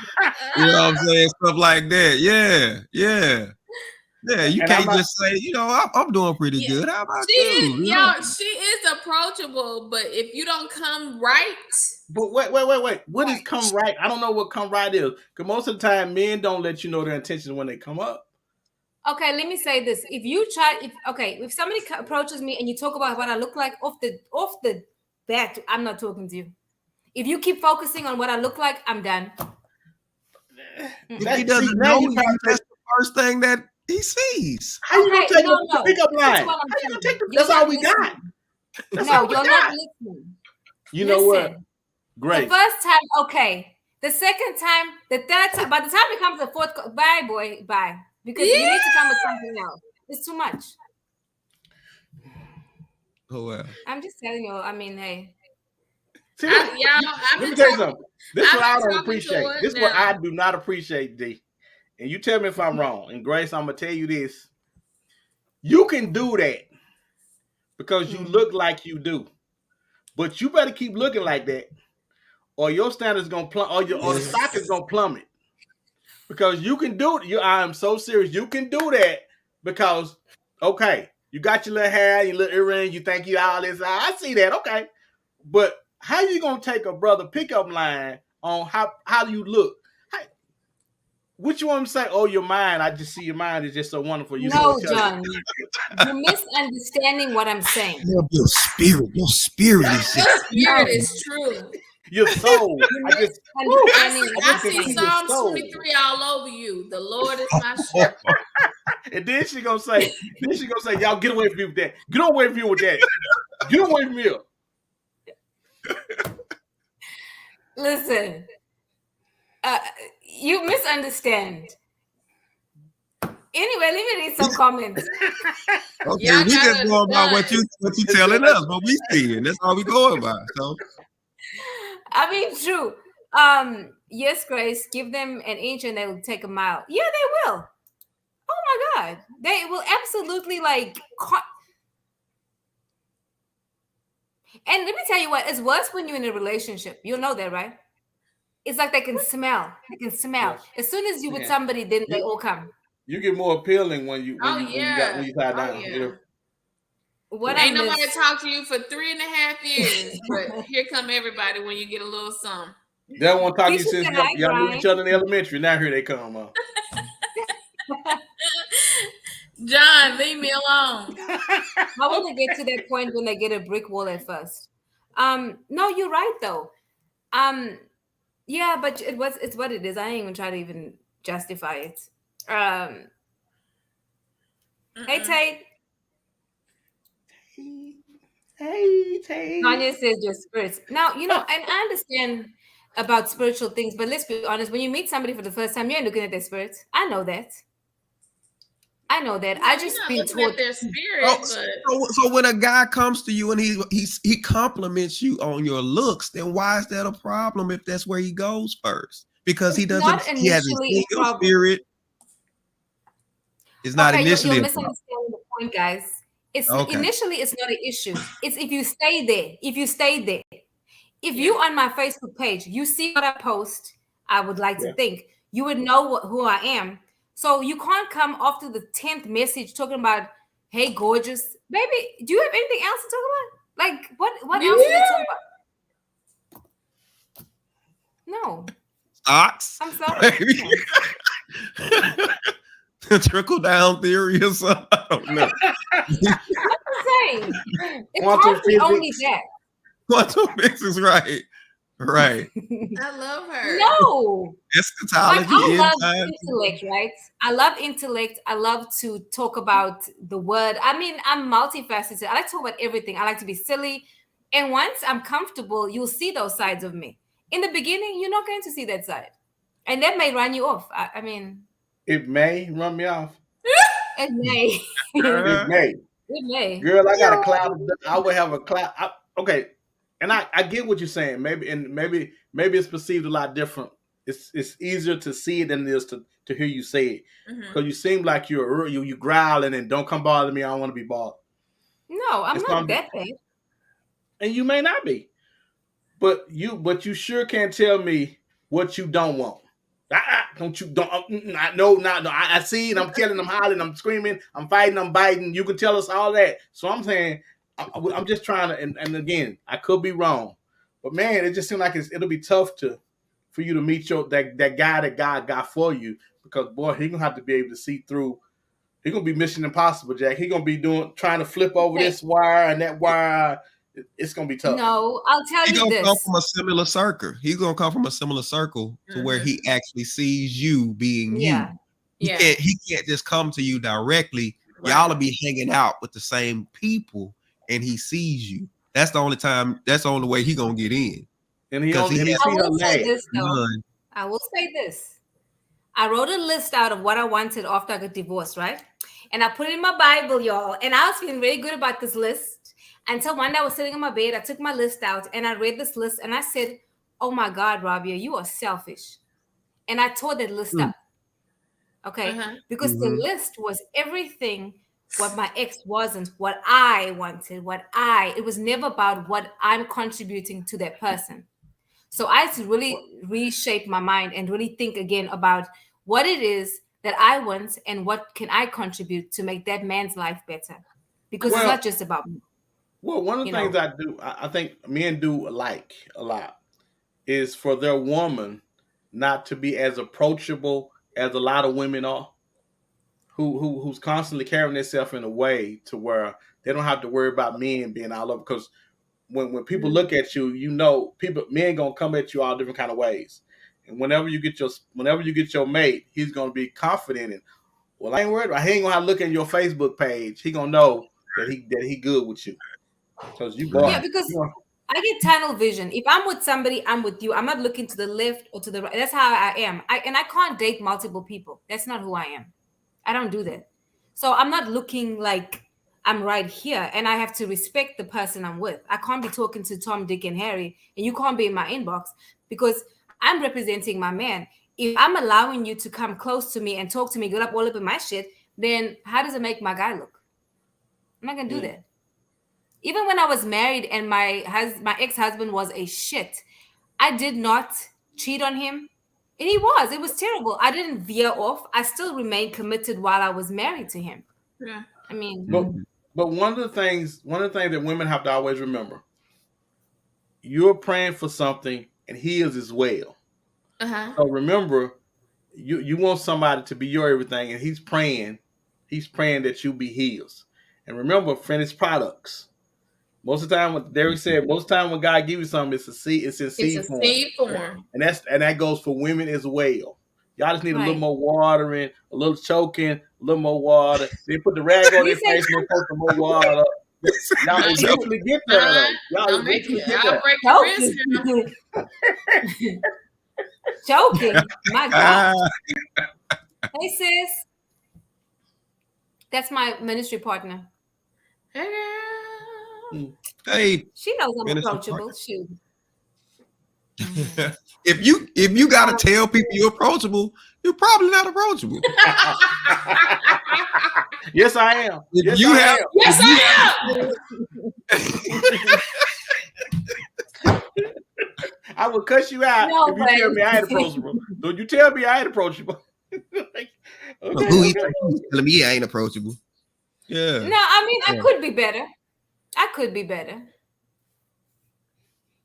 You know what I'm saying? Stuff like that. Yeah. You And can't just say, I'm doing pretty good. How about you? She is approachable, but if you don't come right. But wait. What is come right? I don't know what come right is. Because most of the time, men don't let you know their intentions when they come up. Okay, let me say this. If somebody approaches me and you talk about what I look like off the bat, I'm not talking to you. If you keep focusing on what I look like, I'm done. If he doesn't know you, that's the first thing that he sees. How you gonna take the pickup line? How you gonna take that's all we got. No, you're not listening. You know what? Great. The first time, okay. The second time, the third time, by the time it comes to the fourth, bye, boy, bye. Because you need to come with something else. It's too much. Oh, well. I'm just telling you. I mean, hey. See, let me tell you something. This is what I don't appreciate. This is what I do not appreciate, D. And you tell me if I'm wrong. And Grace, I'm gonna tell you this. You can do that because you look like you do. But you better keep looking like that, or your standards gonna plummet, or the stock is gonna plummet. Because you can do it. I am so serious. You can do that because, okay, you got your little hair, your little earring, you think you all this. I see that, okay. But how you gonna take a brother pickup line on how you look? What you want to say? Oh, your mind. I just see your mind is just so wonderful. No, John. You're misunderstanding what I'm saying. Your spirit is your spirit is true. Your soul. You I misunderstanding see, what I I'm see saying. Psalm soul. 23 all over you. The Lord is my shepherd. And then she gonna say, y'all get away from me with that. Get away from me with that. Get away from me. Listen, you misunderstand. Anyway, let me read some comments. Okay, Y'all we just gotta going by what done. you telling us, what we seeing. That's all we going by. So I mean, true. Yes, Grace, give them an inch and they will take a mile. Yeah, they will. Oh my God, they will absolutely and let me tell you what, it's worse when you're in a relationship. You know that, right? It's like they can smell. They can smell. Yes. As soon as you with Yeah. somebody, then they all come. You get more appealing when you Oh yeah. tie Oh down. yeah. You know. What I Ain't nobody miss. talked to you for 3.5 years, but here come everybody when you get a little something. They don't want to talk to you Keisha since said, "Hi, y'all knew each Brian." other in elementary. Now here they come. John, leave me alone. I want to get to that point when they get a brick wall at first. No, you're right though. Um, yeah, but it's what it is. I ain't even try to even justify it. Um, hey Mm-mm. Tate. Hey, Tay. Tanya says your spirits. Now, and I understand about spiritual things, but let's be honest, when you meet somebody for the first time, you ain't looking at their spirits. I know that. I know that. No, I you're just not been looking taught. at their Oh, spirit, but so when a guy comes to you and he compliments you on your looks, then why is that a problem if that's where he goes first? Because It's not he hasn't initially seen a your problem. spirit. It's not Okay, you're initially a problem. misunderstanding the point, guys. It's Okay. initially it's not an issue. It's if you stay there. If you stay there. If yeah. you on my Facebook page, you see what I post, I would like to Yeah. think you would know who I am. So you can't come after the 10th message talking about, hey, gorgeous. Baby, do you have anything else to talk about? Like, what else is there to talk about? No, Stocks, I'm sorry. maybe. No. Trickle down theory or something. I don't know. I'm saying it Quantum can't be only physics. that. Quantum physics, right. Right. I love her. No. Like I Eschatology, end love time. intellect, right? I love intellect. I love to talk about the word. I mean, I'm multifaceted. I like to talk about everything. I like to be silly. And once I'm comfortable, you'll see those sides of me. In the beginning, you're not going to see that side. And that may run you off. I mean, It may run me off. it may. It Uh, may. It may. Girl, I got a cloud. I would have a cloud. Okay, and I get what you're saying. Maybe it's perceived a lot different. It's easier to see it than it is to hear you say it Mm-hmm. because you seem like you growling and don't come bother me. I don't want to be bothered. No, I'm It's not gonna be, that bad. and you may not be, but you sure can't tell me what you don't want. Don't you don't no I see it. I'm killing, I'm hollering, I'm screaming, I'm fighting, I'm biting. You can tell us all that. So I'm saying I'm just trying to, and again, I could be wrong, but man, it just seems like it'll be tough for you to meet that guy that God got for you, because boy, he gonna have to be able to see through. He gonna be Mission Impossible, Jack. He gonna be trying to flip over Okay. this wire and that wire. It's gonna be tough. No, I'll tell He's you gonna come this. from a similar circle. He's gonna come from a similar circle to where Mm-hmm. he actually sees you being you. Yeah. Yeah. He can't just come to you directly. Right. Y'all will be hanging out with the same people, and he sees you. That's the only time. That's the only way he gonna get in. And he Because he only has I see her will say laugh. this though. none. I will say this. I wrote a list out of what I wanted after I got divorced, right? And I put it in my Bible, y'all. And I was feeling very good about this list until one day I was sitting in my bed. I took my list out and I read this list and I said, oh my God, Rabia, you are selfish. And I tore that list Mm. up. Okay. Uh-huh. Because the Mhm. list was everything what my ex wasn't, what I wanted, it was never about what I'm contributing to that person. So I had to really reshape my mind and really think again about what it is that I want and what can I contribute to make that man's life better. Because it's Uh-huh. Well, not just about me, one of you the things know. I do, I think men do like a lot, is for their woman not to be as approachable as a lot of women are, who's constantly carrying themselves in a way to where they don't have to worry about men being all over. Because when people look at you, people men gonna come at you all different kind of ways. And whenever you get your mate, he's gonna be confident in. Well, I ain't worried about. He ain't gonna have to look at your Facebook page. He gonna know that he good with you because you Yeah, boy. because I get tunnel vision. If I'm with somebody, I'm with you. I'm not looking to the left or to the right. That's how I am. I can't date multiple people. That's not who I am. I don't do that. So I'm not looking like I'm right here, and I have to respect the person I'm with. I can't be talking to Tom, Dick, and Harry, and you can't be in my inbox because I'm representing my man. If I'm allowing you to come close to me and talk to me, get up all up in my shit, then how does it make my guy look? I'm not gonna do Mm. that. Even when I was married and my ex-husband was a shit, I did not cheat on him. And it was terrible. I didn't veer off. I still remained committed while I was married to him. Yeah. I mean, But but one of the things that women have to always remember, you're praying for something and he is as well. Uh-huh. So remember, you want somebody to be your everything, and he's praying that you be his. And remember, finished products. Most of the time, what Derrick said, most of the time when God gives you something, it's a seed, it's in It's a seed form. seed form. And that goes for women as well. Y'all just need a little right. more watering, a little choking, a little more water. They put the rag on You their said face and they put some more water. Y'all Uh, eventually get there uh, though. Y'all don't make eventually it. get I'll there. break your wrist now. choking. Choking. My Ah, God. Hey sis. That's my ministry partner. Hey, girl. Mm. hey, She knows I'm minister approachable. partner. Shoot. Mhm. If you gotta Um, tell people you're approachable, you're probably not approachable. Yes, I am. If Yes, you I have, am. if Yes, you I I would cuss you out no if you tell me I ain't way. approachable. Don't you tell me I ain't approachable. Like, well, okay, who he okay. think he's telling me I ain't approachable? Yeah. No, I mean I Yeah. could be better. I could be better.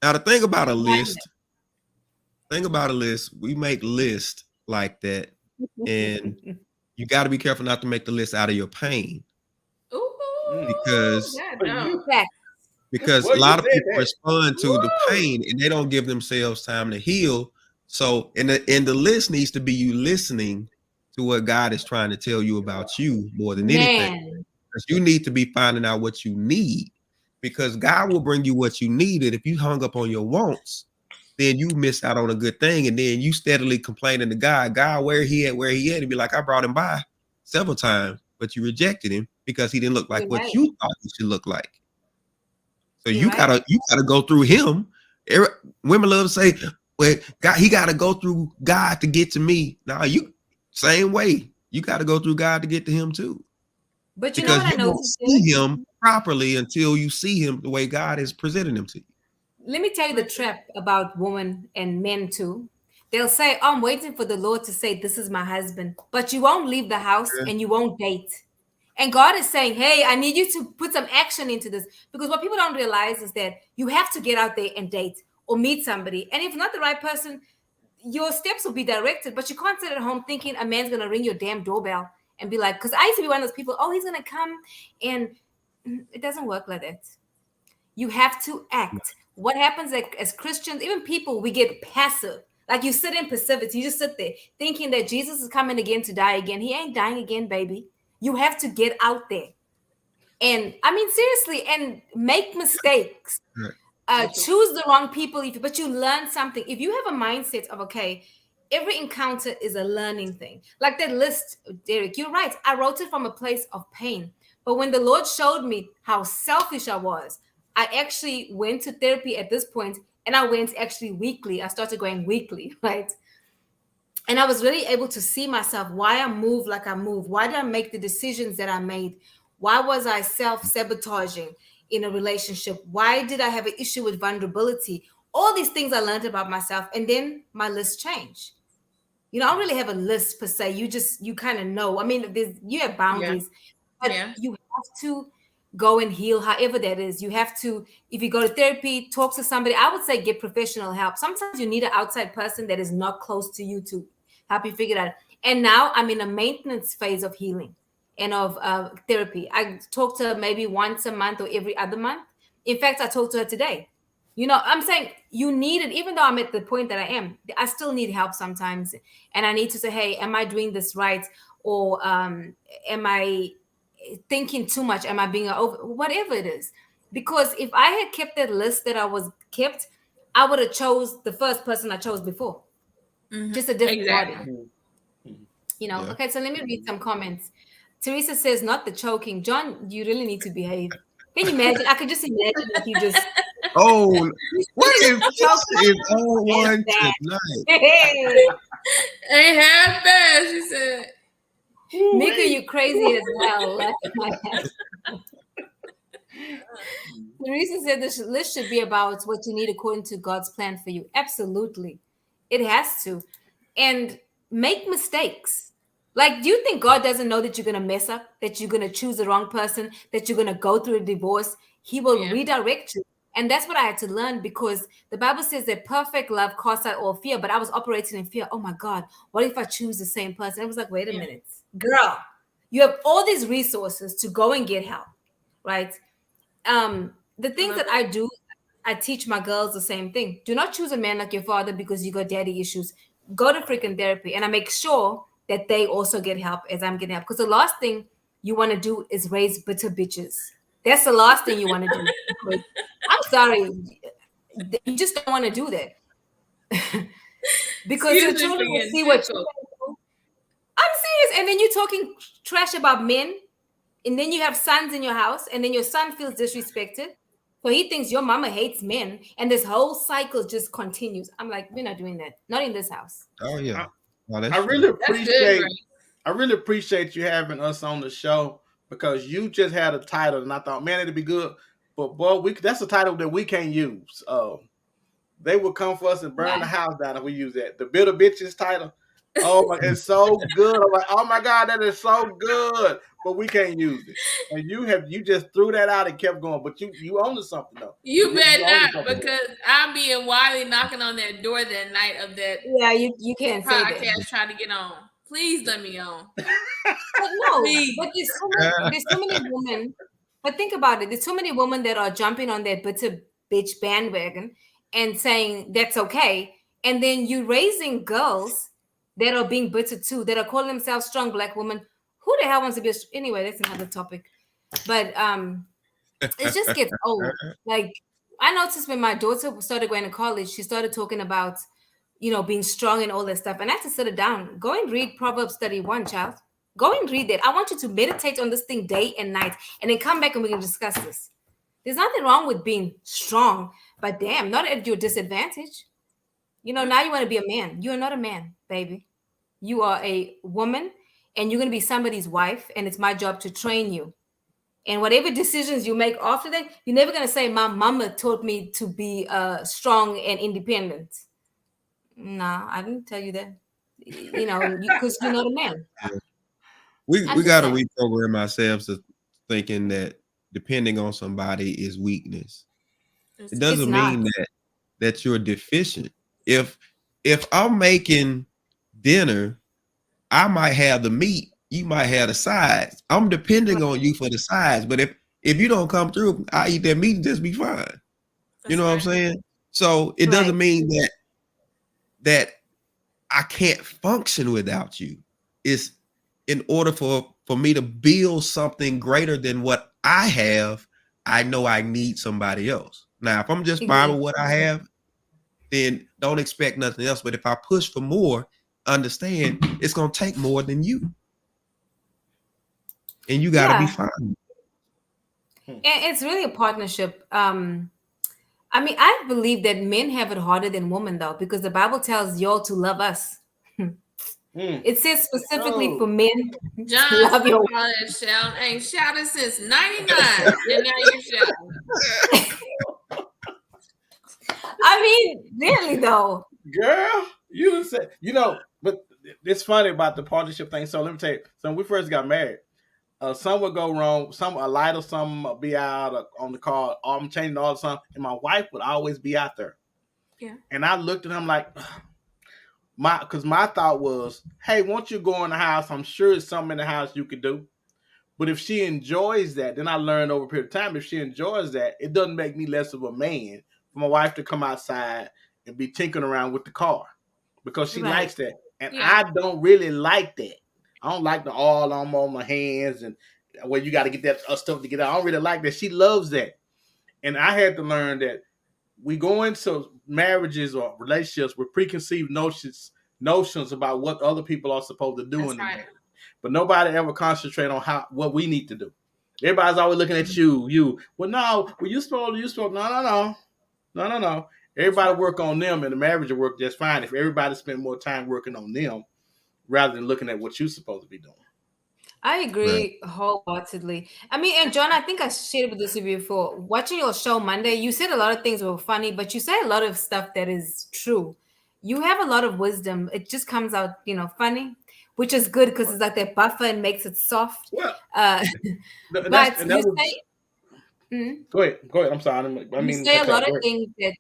Now the thing about a I'm learning list, we make lists like that, and it. you got to be careful not to make the list out of your pain am. Ooh, because God, But no. Fact. because well, a you lot of said people that. respond to the Woo. pain and they don't give themselves time to heal. So, and the list needs to be you listening to what God is trying to tell you about you more than anything. Man. Because you need to be finding out what you need, because God will bring you what you need. And if you hung up on your wants, then you miss out on a good thing. And then you steadily complaining to God, where he at? And be like, I brought him by several times, but you rejected him because he didn't look like You're what right. you thought he should look like. So You're you right. gotta go through him. Women love to say, "Well, God, he gotta go through God to get to me." Now you same way. You gotta go through God to get to him too, But you know because what I you won't noticed, see Derek? him properly until you see him the way God is presenting him to you. Let me tell you the trap about women and men too. They'll say, oh, I'm waiting for the Lord to say, this is my husband. But you won't leave the house Yeah. and you won't date. And God is saying, hey, I need you to put some action into this. Because what people don't realize is that you have to get out there and date or meet somebody. And if not the right person, your steps will be directed. But you can't sit at home thinking a man's going to ring your damn doorbell and be like, because I used to be one of those people, oh, he's going to come. And it doesn't work like that. You have to act. What happens as Christians, even people, we get passive. Like you sit in passivity, you just sit there thinking that Jesus is coming again to die again. He ain't dying again, baby. You have to get out there. And I mean, seriously, and make mistakes. Right. Choose the wrong people, but you learn something. If you have a mindset of, okay, every encounter is a learning thing. Like that list, Derrick, you're right. I wrote it from a place of pain. But when the Lord showed me how selfish I was, I actually went to therapy at this point, and I went actually weekly. I started going weekly, right? And I was really able to see myself, why I moved like I moved. Why did I make the decisions that I made? Why was I self-sabotaging in a relationship? Why did I have an issue with vulnerability? All these things I learned about myself. And then my list changed. You know, I don't really have a list per se. You kind of know. I mean, you have Yeah. boundaries, but Yeah. you have to go and heal, however that is. You have to, if you go to therapy, talk to somebody. I would say get professional help. Sometimes you need an outside person that is not close to you to help you figure it out. And now I'm in a maintenance phase of healing and of therapy. I talk to maybe once a month or every other month. In fact, I talked to her today. I'm saying you need it, even though I'm at the point that I am, I still need help sometimes. And I need to say, hey, am I doing this right? Or am I thinking too much? Am I being over? Whatever it is. Because if I had kept that list that I was kept, I would have chose the first person I chose before. Just a different body. Exactly. Yeah. Okay, so let me read some comments. Teresa says, not the choking. John, you really need to behave. Can you imagine? I could just imagine if you just Oh, what if choke this is all one that. tonight? Ain't half bad, she said. Mika, you crazy as well. Laugh at my ass. Teresa said this list should be about what you need according to God's plan for you. Absolutely. It has to. And make mistakes. Like, do you think God doesn't know that you're going to mess up, that you're going to choose the wrong person, that you're going to go through a divorce? He will Yeah. redirect you. And that's what I had to learn, because the Bible says that perfect love casts out all fear. But I was operating in fear. Oh my God, what if I choose the same person? It was like, wait a minute, girl, you have all these resources to go and get help, right? The things that I do, I teach my girls the same thing. Do not choose a man like your father because you got daddy issues. Go to freaking therapy. And I make sure that they also get help as I'm getting help. Because the last thing you want to do is raise bitter bitches. That's the last thing you want to do. Because, I'm sorry, you just don't want to do that. Because your Excuse me children for will getting see what tickled. I'm serious. And then you're talking trash about men, and then you have sons in your house, and then your son feels disrespected. So he thinks your mama hates men, and this whole cycle just continues. I'm like, we're not doing that. Not in this house. Oh yeah. I, Oh, I that's true. really That's good, appreciate Grace. I really appreciate you having us on the show, because you just had a title and I thought, man, it'd be good. But boy, that's a title that we can't use. They would come for us and burn Yeah. the house down if we use that. The bitter bitches title. Oh my, it's so good. I'm like, oh my God, that is so good. But we can't use it. And you just threw that out and kept going. But you own something though. You bet You own not, something. because I'll be in Wiley knocking on that door that night of that Yeah, you can't say that. podcast trying to get on. Please let me on. But no, Please. but there's so many women. But think about it. There's so many women that are jumping on that bitter bitch bandwagon and saying that's okay. And then you raising girls that are being bitter too, that are calling themselves strong black women. Who the hell wants to be anyway, that's another topic. But it just gets old. Like, I noticed when my daughter started going to college, she started talking about, being strong and all that stuff. And I had to sit her down. Go and read Proverbs 31, child. Go and read it. I want you to meditate on this thing day and night, and then come back and we can discuss this. There's nothing wrong with being strong, but damn, not at your disadvantage. Now you want to be a man. You are not a man, baby. You are a woman, and you're going to be somebody's wife, and it's my job to train you. And whatever decisions you make after that, you're never going to say, my mama taught me to be strong and independent. No, I didn't tell you that. Because you're not a man. We I'm just got to saying. reprogram ourselves to thinking that depending on somebody is weakness. It It's doesn't not. mean that you're deficient. If I'm making dinner, I might have the meat, you might have the sides. I'm depending on you for the sides. But if you don't come through, I eat that meat and just be fine. You know what I'm saying? So it Right. doesn't mean that I can't function without you. It's in order for me to build something greater than what I have, I know I need somebody else. Now, if I'm just fine with what I have, then don't expect nothing else. But if I push for more, understand it's going to take more than you. And you got to be Yeah. fine. And it's really a partnership. I believe that men have it harder than women, though, because the Bible tells y'all to love us. It says specifically for men to John, love your stop all that shouting. Ain't shouted since 99. And now you're shouting. Really though. Girl, you done said, but it's funny about the partnership thing. So let me tell you, so when we first got married, some would go wrong, a light or something would be out on the car, or I'm changing all the time, and my wife would always be out there. Yeah. And I looked at him like, because my thought was, hey, once you go in the house, I'm sure it's something in the house you could do. But if she enjoys that, then I learned over a period of time, if she enjoys that, it doesn't make me less of a man for my wife to come outside and be tinkering around with the car because she likes Right. that. And Yeah. I don't really like that. I don't like the all on my hands and where you got to get that stuff to get out. I don't really like that. She loves that. And I had to learn that we go into marriages or relationships with preconceived notions about what other people are supposed to do That's in the right. marriage. But nobody ever concentrate on what we need to do. Everybody's always looking at you. Well, no, well, you supposed, no. That's Everybody right. work on them and the marriage will work just fine if everybody spend more time working on them rather than looking at what you're supposed to be doing. I Right. agree wholeheartedly. I mean, and John, I think I shared with this with you before. Watching your show Monday, you said a lot of things were funny, but you said a lot of stuff that is true. You have a lot of wisdom. It just comes out, funny, which is good because it's like that buffer and makes it soft. Well, Uh, that's but and that you was. say, mm, Go ahead. I'm sorry. I you mean, say a cut you lot off. of Go ahead. things that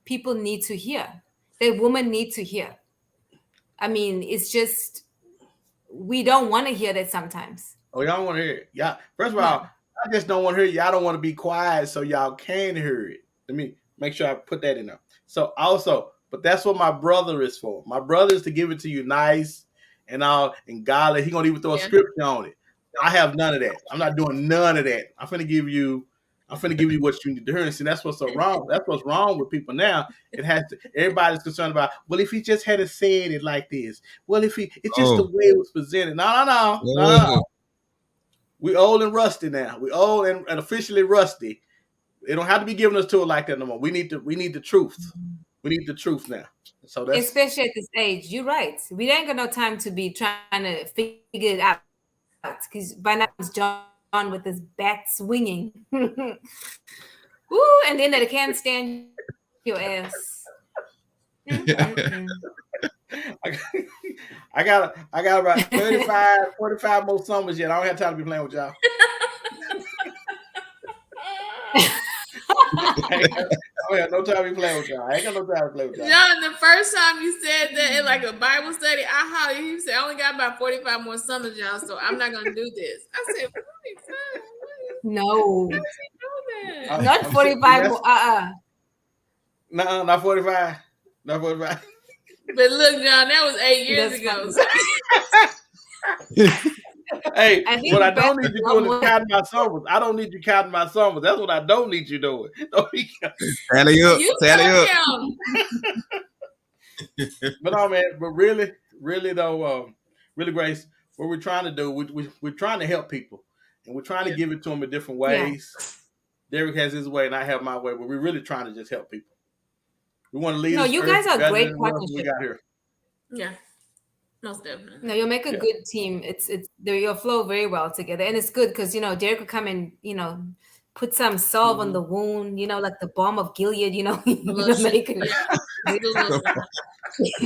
people need to hear, that women need to hear. I mean, it's just we don't want to hear that sometimes. Oh, y'all want to hear it? Yeah. First of all, No. I just don't want to hear it. Y'all don't want to be quiet so y'all can hear it. Let me make sure I put that in there. So also, but that's what my brother is for. My brother is to give it to you nice and all and godly. He gonna even throw a Yeah. scripture on it. I have none of that. I'm not doing none of that. I'm finna give you what you need to hear. And see, that's what's so wrong. That's what's wrong with people now. It has to. Everybody's concerned about. Well, if he just had said it like this. Well, if it's just the Oh, way it was presented. No. oh, We old and rusty now. We old and officially rusty. They don't have to be giving us to it like that no more. We need the truth. We need the truth now. So that's Especially at this age. You're right. We ain't got no time to be trying to figure it out because by now it's John with his bat swinging. Woo! And then that can't stand your ass. Mm-mm-mm. I, I got about 35, 45 more summers yet. I don't have time to be playing with y'all. I don't have no time to be playing with y'all. I ain't got no time to play with y'all. John, the first time you said that in like a Bible study, I hollered. You said, I only got about 45 more summers, y'all, so I'm not going to do this. I said, 45? No, How does he do that? not I'm saying 45. that's no, not 45. Not 45. But look, John, that was 8 years That's ago. funny. Hey, I think what you I don't passed need a you lot doing is more. counting my summers. I don't need you counting my summers. That's what I don't need you doing. Don't be tally up, You tally don't up. count. But no, man. But really though, really, Grace, what we're trying to do, we're trying to help people, and we're trying to Yeah. give it to them in different Yeah. ways. Derrick has his way, and I have my way. But we're really trying to just help people. We want to leave No, this you earth guys are a better great than what we partnership. got here. Yeah, most definitely. No, you'll make a Yeah. good team. You'll flow very well together, and it's good because Derek could come and put some salve on Mm-hmm. the wound, like the balm of Gilead, A little shit. make it. Yeah. Just do a little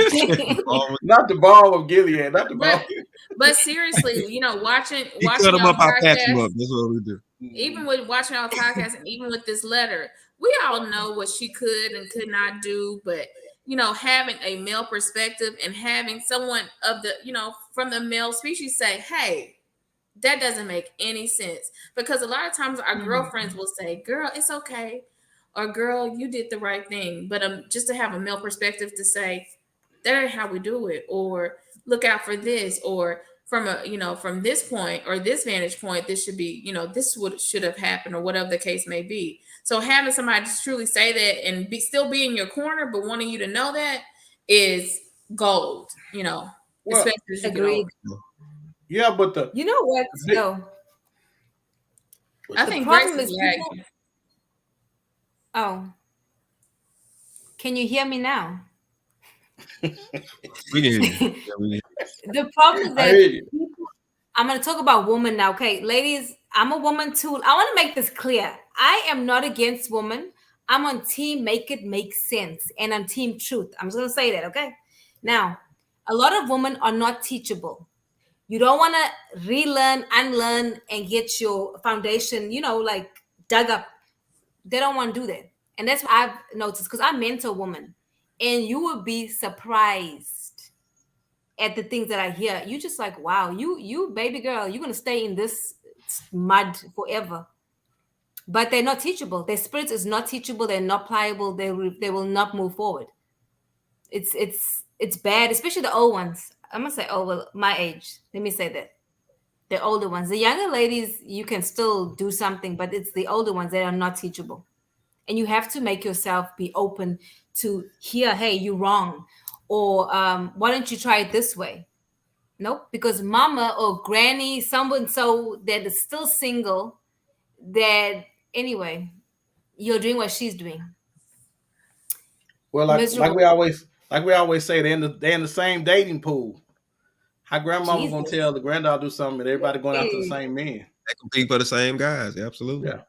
something. Oh, Not the ball of Gilead. Not the ball. But seriously, watching he cut him y'all up, I patch him podcast, up. That's what we do. even with watching our podcast and even with this letter, we all know what she could and could not do. But having a male perspective and having someone of the from the male species say, hey, that doesn't make any sense. Because a lot of times our girlfriends will say, girl, it's okay, or girl, you did the right thing. But just to have a male perspective to say, that ain't how we do it, or look out for this, or from this point or this vantage point, this should be, this is what should have happened, or whatever the case may be. So having somebody just truly say that and still be in your corner, but wanting you to know that is gold, Well, especially as you get older. Agreed. yeah, but You know what, the though? I The think Grace problem is is people. lagging. Oh, can you hear me now? We can hear you. Yeah, we can The problem is I that hear you. people, I'm going to talk about women now. Okay, ladies, I'm a woman too. I want to make this clear. I am not against women. I'm on team make it make sense and on team truth. I'm just going to say that, okay? Now, a lot of women are not teachable. You don't want to relearn, unlearn, and get your foundation, like dug up. They don't want to do that. And that's what I've noticed because I mentor women. And you will be surprised at the things that I hear. You just like, wow, you baby girl, you're gonna stay in this mud forever. But they're not teachable. Their spirit is not teachable. They're not pliable. They will not move forward. It's bad, especially the old ones. I'm gonna say over my age. Let me say that the older ones, the younger ladies, you can still do something, but it's the older ones that are not teachable, and you have to make yourself be open to hear, hey, you're wrong, or why don't you try it this way? Nope, because mama or granny, someone so that is still single, that anyway, you're doing what she's doing. Well, Miserable. like we always say, they're in the same dating pool. How grandmama gonna Jesus. tell the granddaughter do something and everybody going after the same man? They compete for the same guys. Absolutely. Yeah.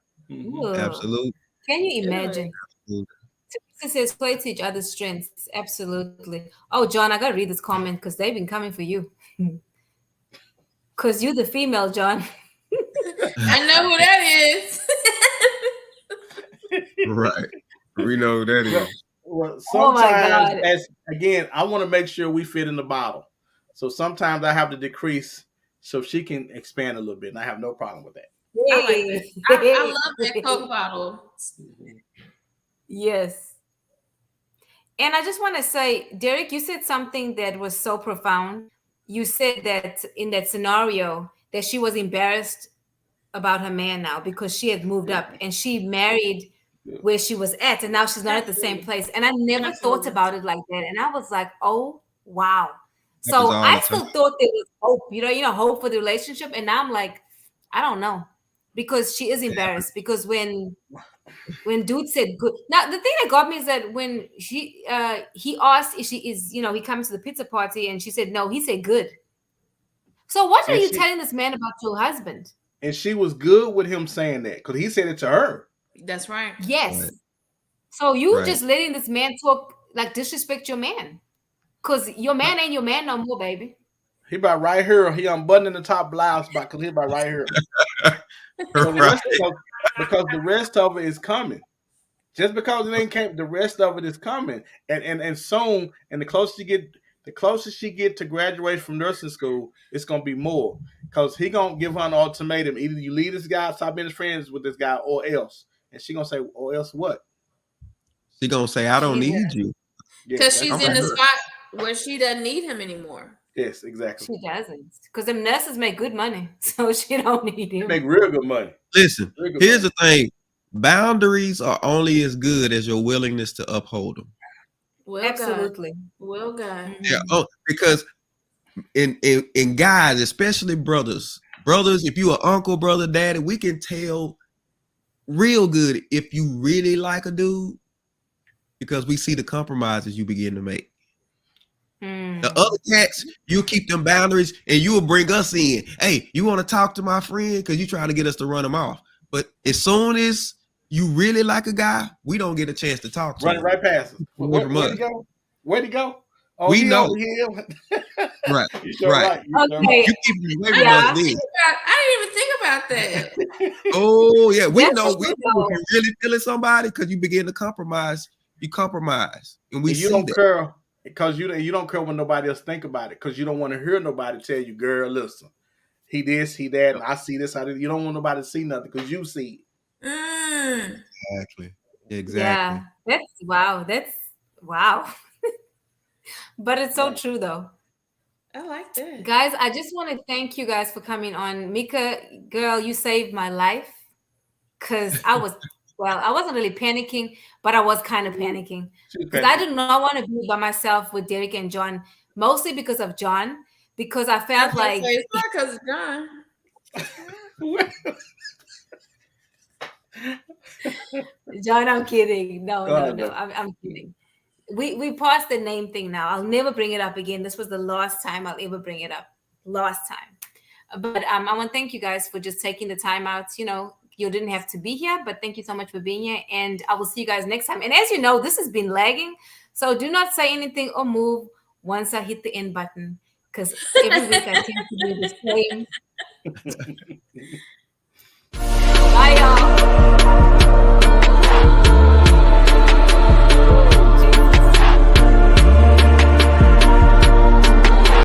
Ugh. Absolutely. Can you Really? imagine? Teresa says play to each other's strengths. Absolutely. Oh, John, I gotta read this comment because they've been coming for you. Because you're the female, John. I know who that is. Right. We know who that is. Well, Oh my sometimes, God. as again, I want to make sure we fit in the bottle. So sometimes I have to decrease so she can expand a little bit, and I have no problem with that. I like that. I love that Coke bottle. Yes. And I just want to say, Derrick, you said something that was so profound. You said that in that scenario that she was embarrassed about her man now because she had moved up and she married where she was at, and now she's not at the same place. And I never thought Absolutely. about it like that. And I was like, oh wow. Happens So all I the still time. thought there was hope, hope for the relationship. And now I'm like, I don't know. Because she is embarrassed. Because when dude said good, now the thing that got me is that when he asked if she is, he comes to the pizza party and she said no, he said good. So what are And you she telling this man about your husband? and she was good with him saying that because he said it to her. That's right. Yes. Right. So you Right. just letting this man talk like disrespect your man. Because your man ain't your man no more, baby. He about right here. He unbuttoning the top blouse because he about right here. So Right. because the rest of it is coming. Just because it ain't came, the rest of it is coming, and soon, and the closer she get to graduate from nursing school, it's gonna be more. Cause he gonna give her an ultimatum: either you leave this guy, stop being friends with this guy, or else. And she gonna say, or else what? She gonna say, I don't Jesus. need you. Yes, Because that's she's I'm in a the nurse. spot where she doesn't need him anymore. yes, exactly. She doesn't. Because them nurses make good money. So she don't need They him. make real good money. Listen, Real good here's money. the thing. Boundaries are only as good as your willingness to uphold them. Well, Absolutely. God. Well, God. Yeah. Oh, because in guys, especially brothers, if you are uncle, brother, daddy, we can tell real good if you really like a dude because we see the compromises you begin to make. The other cats, you keep them boundaries and you will bring us in. Hey, you want to talk to my friend because you try to get us to run him off. But as soon as you really like a guy, we don't get a chance to talk to Running him. right past us. Where'd he go? Where'd he go? Oh, We he know. over here. Right. You sure Right. right. You sure Okay. right. You keep him away from Yeah. us then. I didn't even think about that. Oh, yeah. We That's know true, if though. you're really feeling somebody because you begin to compromise. You compromise. And we And you see don't that. care because you don't care when nobody else think about it because you don't want to hear nobody tell you, girl, listen, he this, he that, and I see this. You don't want nobody to see nothing because you see it. Exactly. Yeah. That's wow. That's wow. But it's so Right. true though. I like that. Guys, I just want to thank you guys for coming on. Mika, girl, you saved my life. Because I wasn't really panicking, but I was kind of panicking. She was Because I panicking. did not want to be by myself with Derrick and John, mostly because of John, because I I felt was gonna like, say, it's not because of John. John, I'm kidding. No, Go no, ahead, no. baby. I'm kidding. We passed the name thing now. I'll never bring it up again. This was the last time I'll ever bring it up. Last time. But I want to thank you guys for just taking the time out. You didn't have to be here, but thank you so much for being here. And I will see you guys next time. And as you know, this has been lagging. So do not say anything or move once I hit the end button. Because every week I tend to do the same.